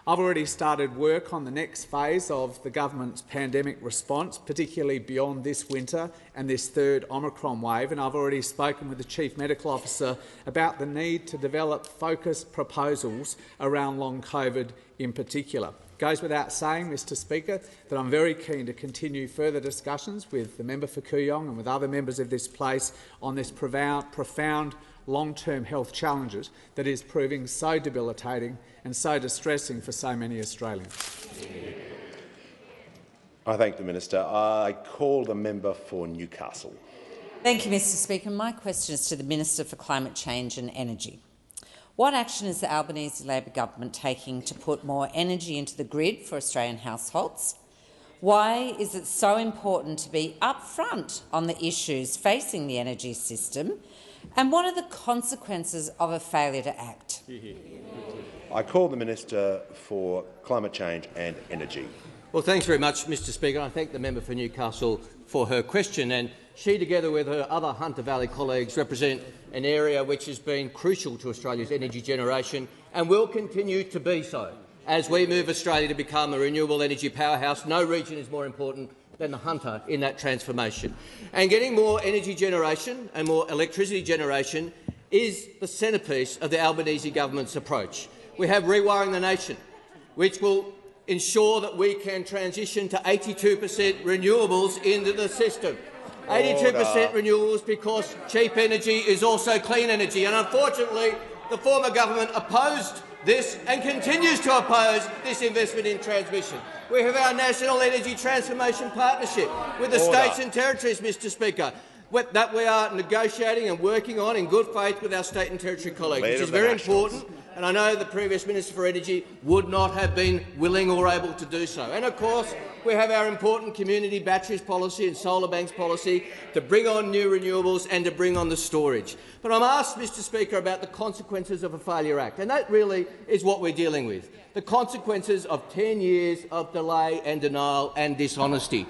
[SPEAKER 5] I've already started work on the next phase of the government's pandemic response, particularly beyond this winter and this third Omicron wave, and I've already spoken with the Chief Medical Officer about the need to develop focused proposals around long COVID in particular. It goes without saying, Mr Speaker, that I'm very keen to continue further discussions with the member for Kooyong and with other members of this place on this profound long-term health challenges that is proving so debilitating and so distressing for so many Australians.
[SPEAKER 1] I thank the Minister. I call the member for Newcastle.
[SPEAKER 23] Thank you, Mr Speaker. My question is to the Minister for Climate Change and Energy. What action is the Albanese Labor government taking to put more energy into the grid for Australian households? Why is it so important to be upfront on the issues facing the energy system? And what are the consequences of a failure to act?
[SPEAKER 1] I call the Minister for Climate Change and Energy.
[SPEAKER 14] Well, thanks very much, Mr Speaker. I thank the member for Newcastle for her question. And she, together with her other Hunter Valley colleagues, represent an area which has been crucial to Australia's energy generation and will continue to be so. As we move Australia to become a renewable energy powerhouse, no region is more important than the Hunter in that transformation. And getting more energy generation and more electricity generation is the centrepiece of the Albanese government's approach. We have Rewiring the Nation, which will ensure that we can transition to 82% renewables into the system. 82% renewables because cheap energy is also clean energy. And unfortunately, the former government opposed this and continues to oppose this investment in transmission. We have our National Energy Transformation Partnership with the states and territories, Mr Speaker, that we are negotiating and working on in good faith with our state and territory colleagues, which is very important, and I know the previous Minister for Energy would not have been willing or able to do so. And of course, we have our important community batteries policy and solar banks policy to bring on new renewables and to bring on the storage. But I'm asked, Mr Speaker, about the consequences of a failure act, and that really is what we're dealing with, the consequences of 10 years of delay and denial and dishonesty.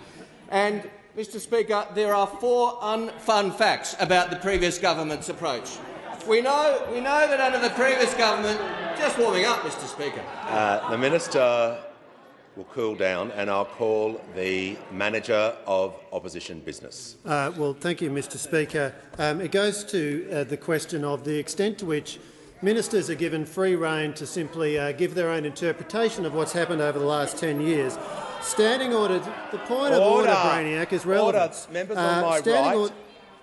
[SPEAKER 14] And Mr Speaker, there are 4 unfun facts about the previous government's approach. We know that under the previous government— just warming up, Mr Speaker.
[SPEAKER 1] The minister will cool down, and I'll call the manager of opposition business.
[SPEAKER 2] Well, thank you, Mr Speaker. It goes to the question of the extent to which ministers are given free rein to simply give their own interpretation of what's happened over the last 10 years. Standing order. The point of order, Brainiac, is relevant.
[SPEAKER 1] Members on my right.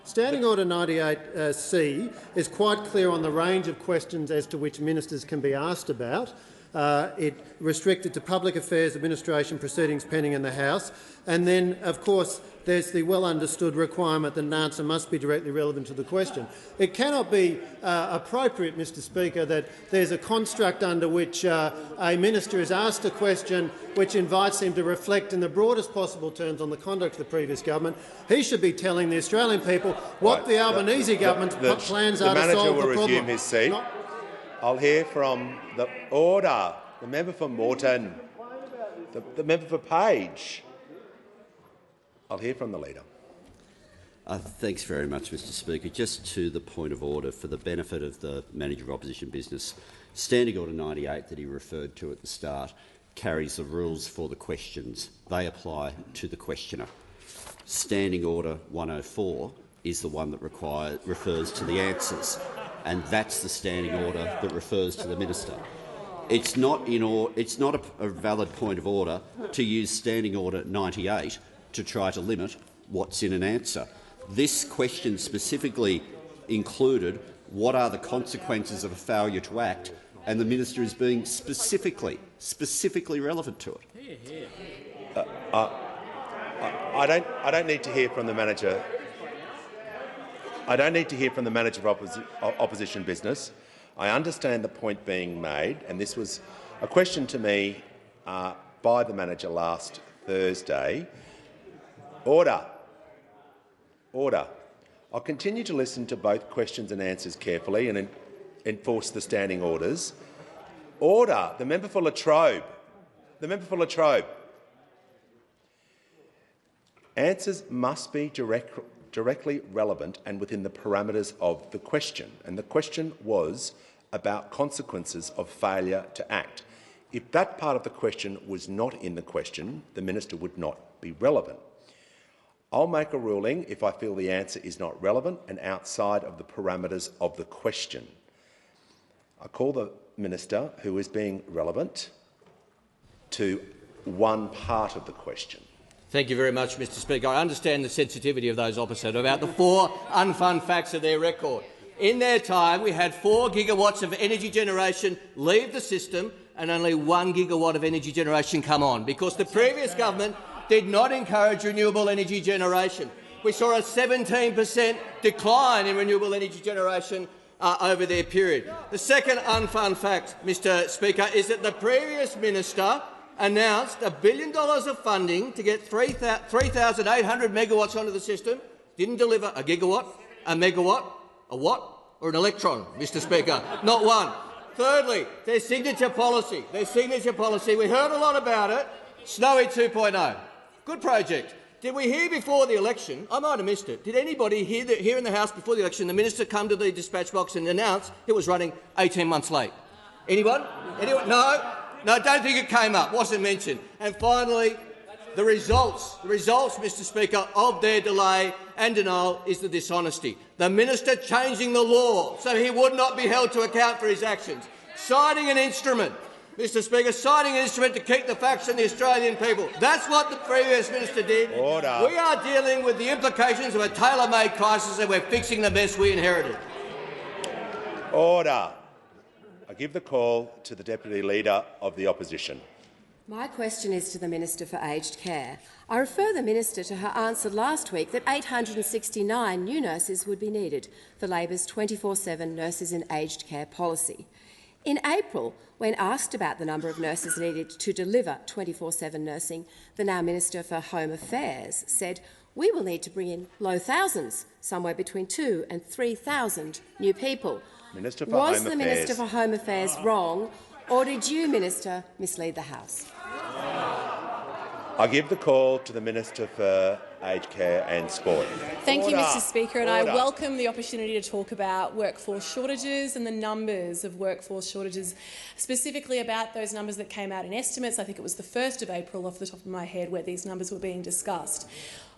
[SPEAKER 2] Standing Order 98C is quite clear on the range of questions as to which ministers can be asked about. It restricted to public affairs administration proceedings pending in the House. And then, of course, there's the well-understood requirement that an answer must be directly relevant to the question. It cannot be appropriate, Mr Speaker, that there's a construct under which a minister is asked a question which invites him to reflect in the broadest possible terms on the conduct of the previous government. He should be telling the Australian people what the Albanese government's plans are to solve the problem.
[SPEAKER 1] The manager will resume his seat. I'll hear from the order. The member for Moreton. The member for Page. I'll hear from the leader.
[SPEAKER 6] Thanks very much, Mr Speaker. Just to the point of order, for the benefit of the Manager of Opposition Business, Standing Order 98 that he referred to at the start carries the rules for the questions. They apply to the questioner. Standing Order 104 is the one that refers to the answers, and that's the standing order that refers to the minister. It's not a valid point of order to use Standing Order 98 to try to limit what's in an answer. This question specifically included what are the consequences of a failure to act, and the minister is being specifically relevant to it.
[SPEAKER 1] I don't need to hear from the manager. I don't need to hear from the manager of opposition business. I understand the point being made, and this was a question to me by the manager last Thursday. Order. Order. I'll continue to listen to both questions and answers carefully and enforce the standing orders. Order. The member for Latrobe. The member for Latrobe. Answers must be directly relevant and within the parameters of the question. And the question was about consequences of failure to act. If that part of the question was not in the question, the minister would not be relevant. I'll make a ruling if I feel the answer is not relevant and outside of the parameters of the question. I call the minister who is being relevant to one part of the question.
[SPEAKER 14] Thank you very much, Mr Speaker. I understand the sensitivity of those opposite about the 4 unfun facts of their record. In their time, we had 4 gigawatts of energy generation leave the system and only 1 gigawatt of energy generation come on, because the previous government did not encourage renewable energy generation. We saw a 17% decline in renewable energy generation over their period. The second unfun fact, Mr Speaker, is that the previous minister announced $1 billion of funding to get 3,800 megawatts onto the system, didn't deliver a gigawatt, a megawatt, a watt or an electron, Mr Speaker. Not one. Thirdly, their signature policy. We heard a lot about it. Snowy 2.0. Good project. Did we hear before the election? I might have missed it. Did anybody here in the House before the election, the minister come to the dispatch box and announce it was running 18 months late? Anyone? Anyone? No? No, I don't think it came up. Wasn't mentioned. And finally, the results, Mr Speaker, of their delay and denial is the dishonesty. The minister changing the law so he would not be held to account for his actions. Signing an instrument, Mr Speaker, signing an instrument to keep the facts in the Australian people. That's what the previous minister did.
[SPEAKER 1] Order.
[SPEAKER 14] We are dealing with the implications of a tailor-made crisis and we're fixing the mess we inherited.
[SPEAKER 1] Order. I give the call to the Deputy Leader of the Opposition.
[SPEAKER 7] My question is to the Minister for Aged Care. I refer the Minister to her answer last week that 869 new nurses would be needed for Labor's 24/7 Nurses in Aged Care policy. In April, when asked about the number of nurses needed to deliver 24/7 nursing, the now Minister for Home Affairs said, "We will need to bring in low thousands, somewhere between 2,000 and 3,000 new people."
[SPEAKER 1] Minister for
[SPEAKER 7] Was
[SPEAKER 1] Home
[SPEAKER 7] the
[SPEAKER 1] Affairs.
[SPEAKER 7] Minister for Home Affairs wrong, or did you, Minister, mislead the House?
[SPEAKER 1] I give the call to the Minister for Aged Care and Sport.
[SPEAKER 8] Thank you,
[SPEAKER 1] Order.
[SPEAKER 8] Mr Speaker, and
[SPEAKER 1] Order.
[SPEAKER 8] I welcome the opportunity to talk about workforce shortages and the numbers of workforce shortages, specifically about those numbers that came out in estimates. I think it was the 1st of April off the top of my head where these numbers were being discussed.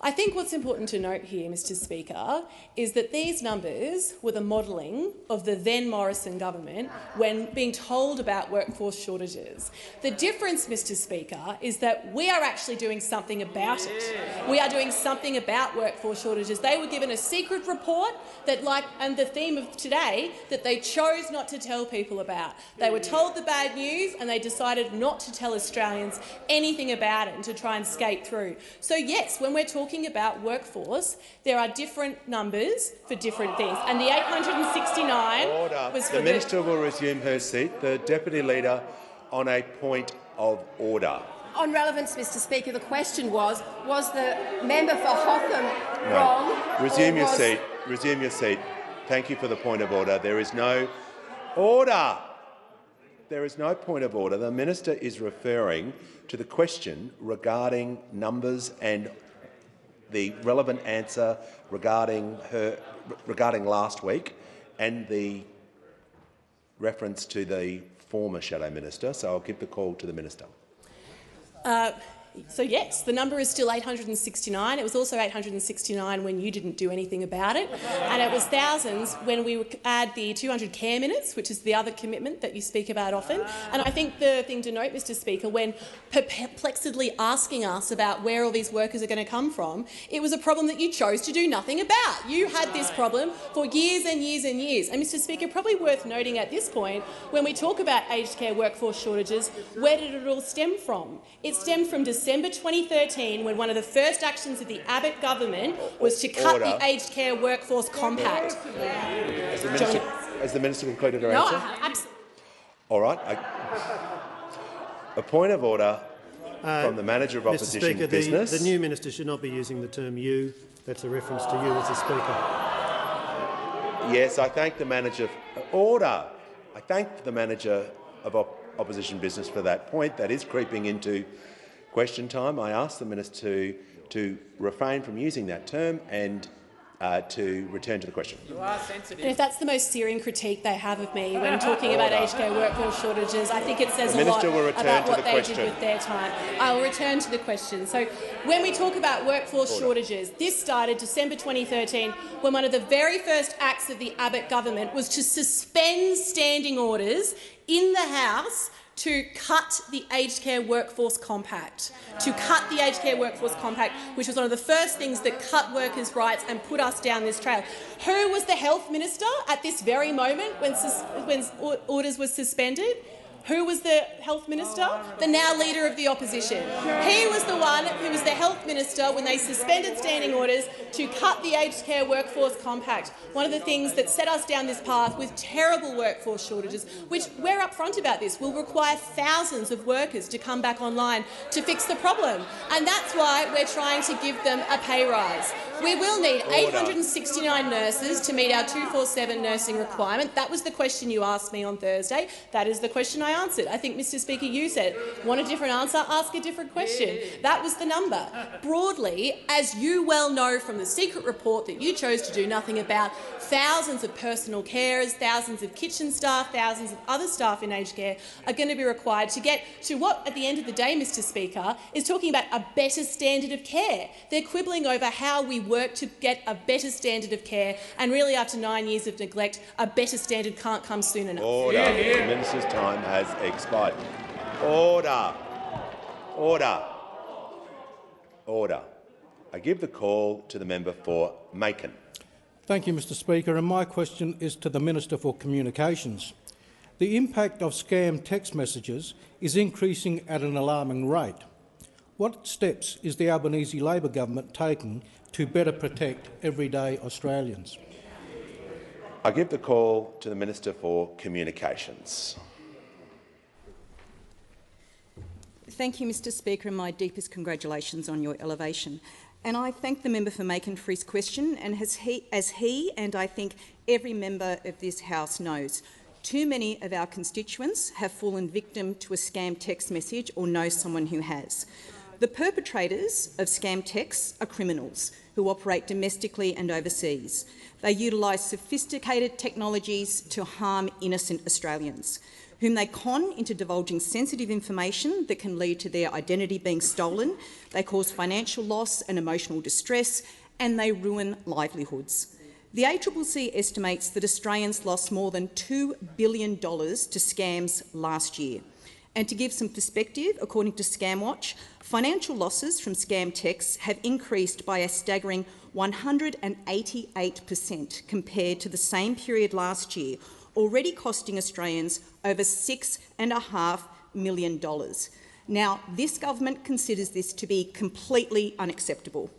[SPEAKER 8] I think what's important to note here, Mr Speaker, is that these numbers were the modelling of the then Morrison government when being told about workforce shortages. The difference, Mr Speaker, is that we are actually doing something about it. We are doing something about workforce shortages. They were given a secret report that, and the theme of today, that they chose not to tell people about. They were told the bad news and they decided not to tell Australians anything about it and to try and skate through. So yes, when we're talking about workforce, there are different numbers for different things, and the 869 was for
[SPEAKER 1] the Minister will resume her seat. The Deputy Leader on a point of order.
[SPEAKER 7] On relevance, Mr Speaker, the question was the member for Hotham wrong?
[SPEAKER 1] Resume your seat. Resume your seat. Thank you for the point of order. There is no order. There is no point of order. The Minister is referring to the question regarding numbers and the relevant answer regarding last week and the reference to the former Shadow Minister. So I'll give the call to the Minister.
[SPEAKER 8] So yes, the number is still 869. It was also 869 when you didn't do anything about it, and it was thousands when we add the 200 care minutes, which is the other commitment that you speak about often. And I think the thing to note, Mr Speaker, when perplexedly asking us about where all these workers are going to come from, it was a problem that you chose to do nothing about. You had this problem for years and years and years. And Mr Speaker, probably worth noting at this point, when we talk about aged care workforce shortages, where did it all stem from? It stemmed from December 2013, when one of the first actions of the Abbott government was to cut the Aged Care Workforce Compact.
[SPEAKER 1] Has the Minister concluded her answer?
[SPEAKER 8] Absolutely.
[SPEAKER 1] All right. A point of order from the Manager of Opposition
[SPEAKER 2] Mr Speaker,
[SPEAKER 1] Business.
[SPEAKER 2] the new Minister should not be using the term you. That's a reference to you as a Speaker.
[SPEAKER 1] Yes, I thank the Manager. Order. I thank the Manager of Opposition Business for that point. That is creeping into question time. I ask the Minister to refrain from using that term and to return to the question.
[SPEAKER 8] You are sensitive. And if that's the most searing critique they have of me when talking about aged care workforce shortages, I think it says a lot about what they did with their time. I will return to the question. So when we talk about workforce shortages, this started December 2013 when one of the very first acts of the Abbott government was to suspend standing orders in the House to cut the Aged Care Workforce Compact, which was one of the first things that cut workers' rights and put us down this trail. Who was the Health Minister at this very moment when orders were suspended? Who was the Health Minister? The now Leader of the Opposition. He was the one who was the Health Minister when they suspended standing orders to cut the Aged Care Workforce Compact, one of the things that set us down this path with terrible workforce shortages, which we're upfront about this, will require thousands of workers to come back online to fix the problem. And that's why we're trying to give them a pay rise. We will need 869 nurses to meet our 24/7 nursing requirement. That was the question you asked me on Thursday. That is the question I answered. I think, Mr Speaker, you said, want a different answer, ask a different question. That was the number. Broadly, as you well know from the secret report that you chose to do nothing about, thousands of personal carers, thousands of kitchen staff, thousands of other staff in aged care are going to be required to get to what, at the end of the day, Mr Speaker, is talking about a better standard of care. They're quibbling over how we work to get a better standard of care, and really, after 9 years of neglect, a better standard can't come soon enough.
[SPEAKER 1] Order. The Minister's time has expired. Order. Order. Order. I give the call to the member for Macon.
[SPEAKER 9] Thank you, Mr Speaker, and my question is to the Minister for Communications. The impact of scam text messages is increasing at an alarming rate. What steps is the Albanese Labor government taking to better protect everyday Australians?
[SPEAKER 1] I give the call to the Minister for Communications.
[SPEAKER 10] Thank you, Mr Speaker, and my deepest congratulations on your elevation. And I thank the member for Macon for his question, and as he and I think every member of this House knows, too many of our constituents have fallen victim to a scam text message or know someone who has. The perpetrators of scam texts are criminals who operate domestically and overseas. They utilise sophisticated technologies to harm innocent Australians, whom they con into divulging sensitive information that can lead to their identity being stolen. They cause financial loss and emotional distress, and they ruin livelihoods. The ACCC estimates that Australians lost more than $2 billion to scams last year. And to give some perspective, according to ScamWatch, financial losses from scam texts have increased by a staggering 188% compared to the same period last year, already costing Australians over $6.5 million. Now, this government considers this to be completely unacceptable.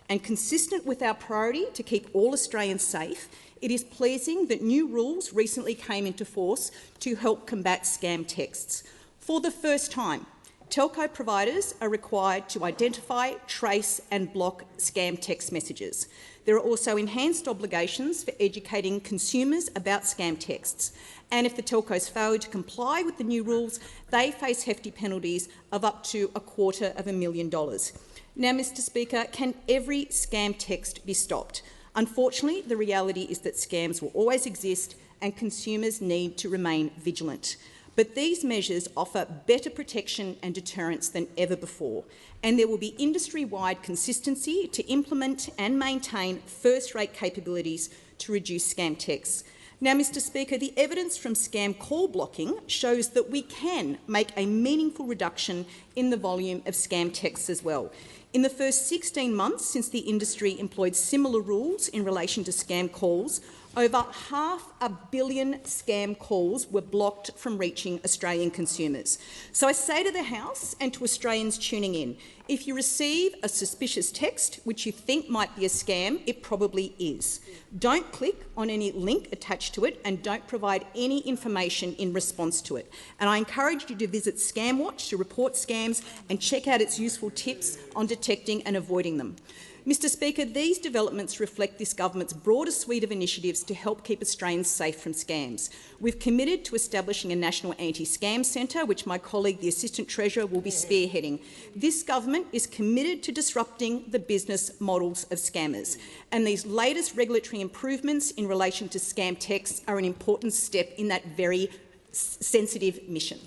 [SPEAKER 10] And consistent with our priority to keep all Australians safe, it is pleasing that new rules recently came into force to help combat scam texts. For the first time, telco providers are required to identify, trace and block scam text messages. There are also enhanced obligations for educating consumers about scam texts. And if the telcos fail to comply with the new rules, they face hefty penalties of up to $250,000. Now, Mr Speaker, can every scam text be stopped? Unfortunately, the reality is that scams will always exist and consumers need to remain vigilant. But these measures offer better protection and deterrence than ever before, and there will be industry-wide consistency to implement and maintain first-rate capabilities to reduce scam texts. Now, Mr Speaker, the evidence from scam call blocking shows that we can make a meaningful reduction in the volume of scam texts as well. In the first 16 months since the industry employed similar rules in relation to scam calls, over 500 million scam calls were blocked from reaching Australian consumers. So I say to the House and to Australians tuning in, if you receive a suspicious text which you think might be a scam, it probably is. Don't click on any link attached to it and don't provide any information in response to it. And I encourage you to visit ScamWatch to report scams and check out its useful tips on detecting and avoiding them. Mr Speaker, these developments reflect this government's broader suite of initiatives to help keep Australians safe from scams. We've committed to establishing a national anti-scam centre, which my colleague, the Assistant Treasurer, will be spearheading. This government is committed to disrupting the business models of scammers, and these latest regulatory improvements in relation to scam texts are an important step in that very sensitive mission.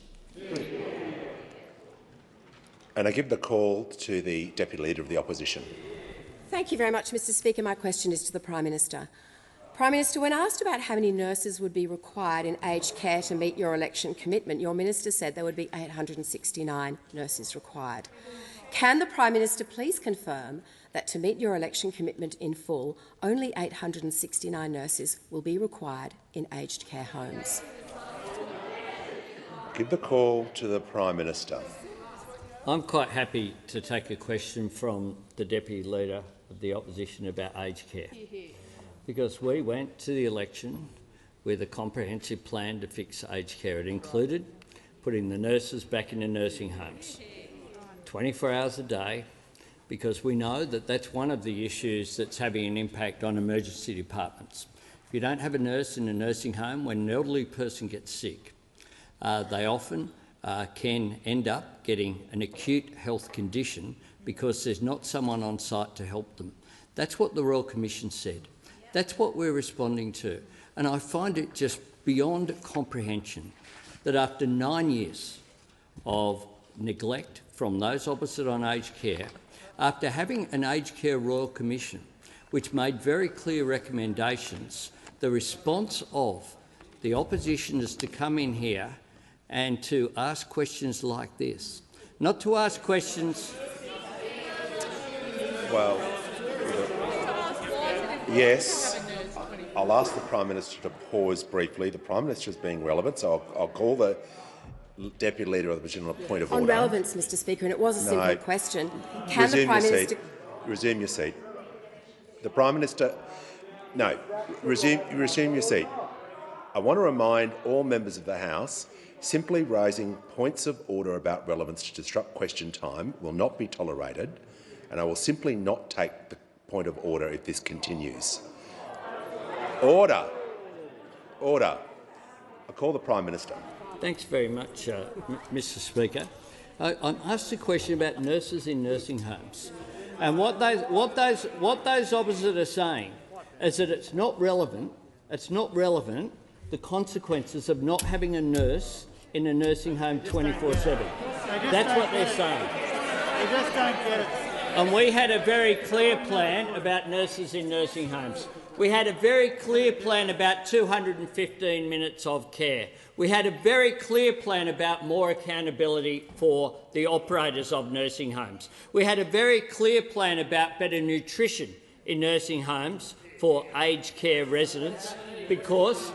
[SPEAKER 1] And I give the call to the Deputy Leader of the Opposition.
[SPEAKER 7] Thank you very much, Mr Speaker. My question is to the Prime Minister. Prime Minister, when asked about how many nurses would be required in aged care to meet your election commitment, your minister said there would be 869 nurses required. Can the Prime Minister please confirm that to meet your election commitment in full, only 869 nurses will be required in aged care homes?
[SPEAKER 1] Give the call to the Prime Minister.
[SPEAKER 4] I'm quite happy to take a question from the Deputy Leader of the Opposition about aged care, because we went to the election with a comprehensive plan to fix aged care. It included putting the nurses back into nursing homes, 24 hours a day, because we know that that's one of the issues that's having an impact on emergency departments. If you don't have a nurse in a nursing home, when an elderly person gets sick, they often can end up getting an acute health condition because there's not someone on site to help them. That's what the Royal Commission said. That's what we're responding to. And I find it just beyond comprehension that after 9 years of neglect from those opposite on aged care, after having an aged care Royal Commission which made very clear recommendations, the response of the opposition is to come in here and to ask questions like this. Not to ask questions...
[SPEAKER 1] Well, yes. I'll ask the Prime Minister to pause briefly. The Prime Minister is being relevant, so I'll call the Deputy Leader of the Opposition on a point of order.
[SPEAKER 7] On relevance, Mr Speaker, and it was a simple question. Can the Prime Minister
[SPEAKER 1] resume your seat? The Prime Minister. No, resume your seat. I want to remind all members of the House simply raising points of order about relevance to disrupt question time will not be tolerated, and I will simply not take the point of order if this continues. Order. Order. I call the Prime Minister.
[SPEAKER 4] Thanks very much, Mr Speaker. I'm asked a question about nurses in nursing homes, and what those opposite are saying is that it's not relevant. It's not relevant. The consequences of not having a nurse in a nursing home 24/7. That's what they're saying.
[SPEAKER 11] They just don't get it.
[SPEAKER 4] And we had a very clear plan about nurses in nursing homes. We had a very clear plan about 215 minutes of care. We had a very clear plan about more accountability for the operators of nursing homes. We had a very clear plan about better nutrition in nursing homes for aged care residents, because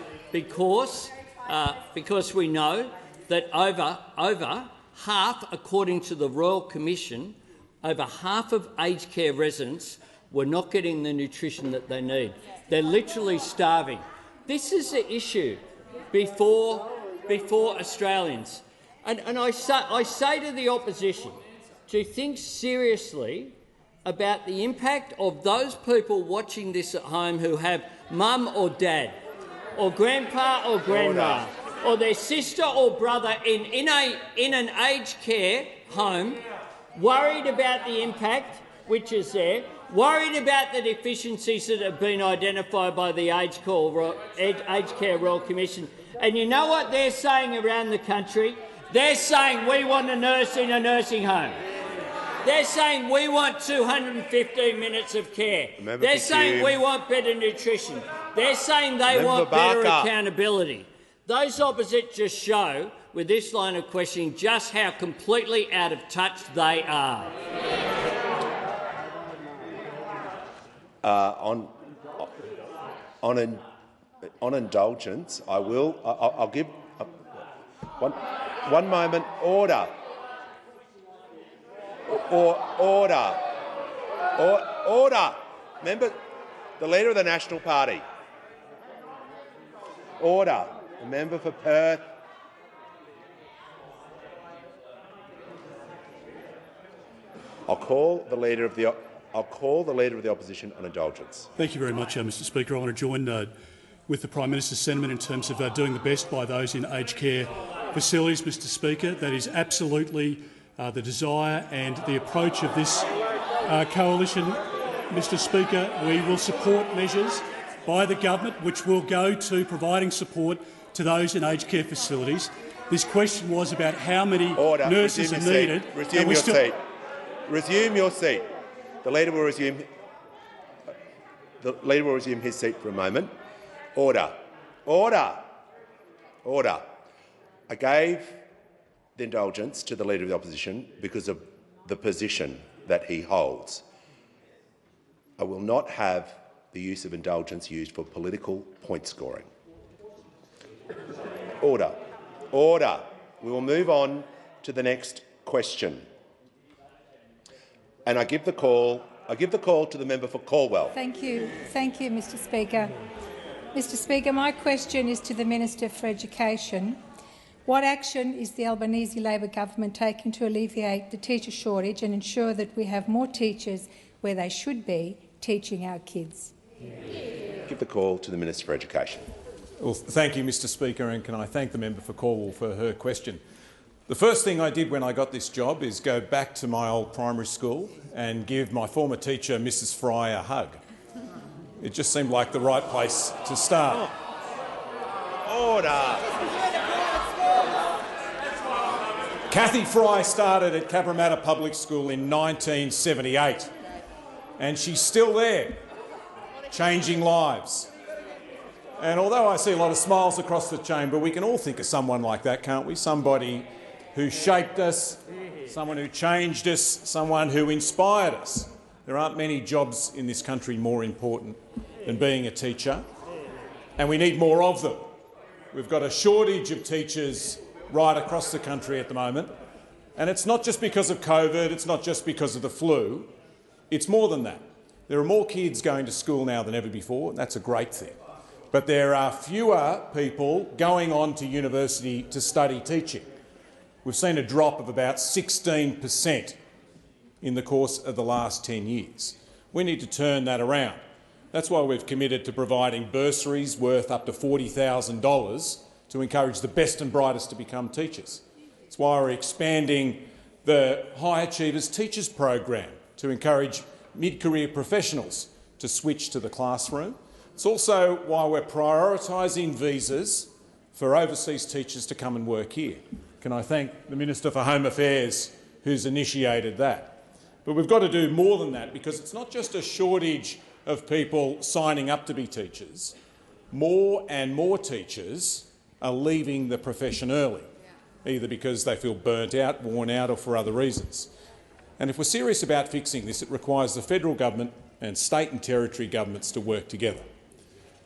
[SPEAKER 4] we know that over half, according to the Royal Commission, over half of aged care residents were not getting the nutrition that they need. They're literally starving. This is the issue before Australians. And I say to the opposition to think seriously about the impact of those people watching this at home who have mum or dad or grandpa or grandma or their sister or brother in an aged care home, worried about the impact which is there, worried about the deficiencies that have been identified by the Aged Care Royal Commission. And you know what they're saying around the country? They're saying we want a nurse in a nursing home. They're saying we want 215 minutes of care. They're saying we want better nutrition. They're saying they want better accountability. Those opposite just show, with this line of questioning, just how completely out of touch they are.
[SPEAKER 1] On indulgence, I'll give one moment. Order. Order. Member, the Leader of the National Party. Order. The member for Perth. I'll call the Leader of the Opposition on indulgence.
[SPEAKER 12] Thank you very much, Mr Speaker. I want to join with the Prime Minister's sentiment in terms of doing the best by those in aged care facilities, Mr Speaker. That is absolutely the desire and the approach of this coalition, Mr Speaker. We will support measures by the government which will go to providing support to those in aged care facilities. This question was about how many nurses are needed.
[SPEAKER 1] Resume your seat. Resume your seat. The Leader will resume his seat for a moment. Order. Order. Order. I gave the indulgence to the Leader of the Opposition because of the position that he holds. I will not have the use of indulgence used for political point scoring. Order. Order. We will move on to the next question. And I give the call to the member for Caldwell.
[SPEAKER 13] Thank you, Mr Speaker. Mr Speaker, my question is to the Minister for Education. What action is the Albanese Labor government taking to alleviate the teacher shortage and ensure that we have more teachers where they should be teaching our kids?
[SPEAKER 1] Give the call to the Minister for Education.
[SPEAKER 15] Well, thank you, Mr Speaker, and can I thank the member for Caldwell for her question. The first thing I did when I got this job is go back to my old primary school and give my former teacher, Mrs Fry, a hug. It just seemed like the right place to start.
[SPEAKER 1] Order.
[SPEAKER 15] Kathy Fry started at Cabramatta Public School in 1978, and she's still there, changing lives. And although I see a lot of smiles across the chamber, we can all think of someone like that, can't we? Somebody who shaped us, someone who changed us, someone who inspired us. There aren't many jobs in this country more important than being a teacher. and we need more of them. We've got a shortage of teachers right across the country at the moment, and it's not just because of COVID, it's not just because of the flu, it's more than that. There are more kids going to school now than ever before, and that's a great thing. But there are fewer people going on to university to study teaching. We've seen a drop of about 16% in the course of the last 10 years. We need to turn that around. That's why we've committed to providing bursaries worth up to $40,000 to encourage the best and brightest to become teachers. It's why we're expanding the High Achievers Teachers Program to encourage mid-career professionals to switch to the classroom. It's also why we're prioritising visas for overseas teachers to come and work here. Can I thank the Minister for Home Affairs who's initiated that? But we've got to do more than that, because it's not just a shortage of people signing up to be teachers. More and more teachers are leaving the profession early, either because they feel burnt out, worn out, or for other reasons. And if we're serious about fixing this, it requires the federal government and state and territory governments to work together.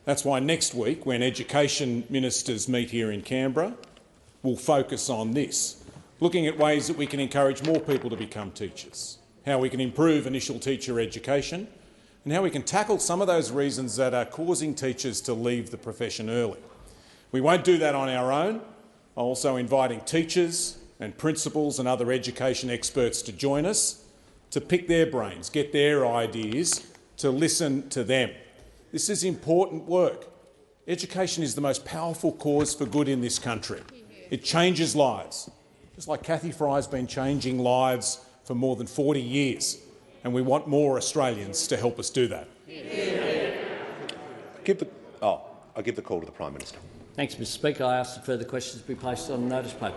[SPEAKER 15] That's why next week, when education ministers meet here in Canberra, we'll focus on this, looking at ways that we can encourage more people to become teachers, how we can improve initial teacher education, and how we can tackle some of those reasons that are causing teachers to leave the profession early. We won't do that on our own. I'm also inviting teachers and principals and other education experts to join us, to pick their brains, get their ideas, to listen to them. This is important work. Education is the most powerful cause for good in this country. It changes lives, just like Kathy Fry's been changing lives for more than 40 years, and we want more Australians to help us do that.
[SPEAKER 1] I'll give the call to the Prime Minister.
[SPEAKER 4] Thanks, Mr Speaker. I ask that further questions be placed on the notice paper.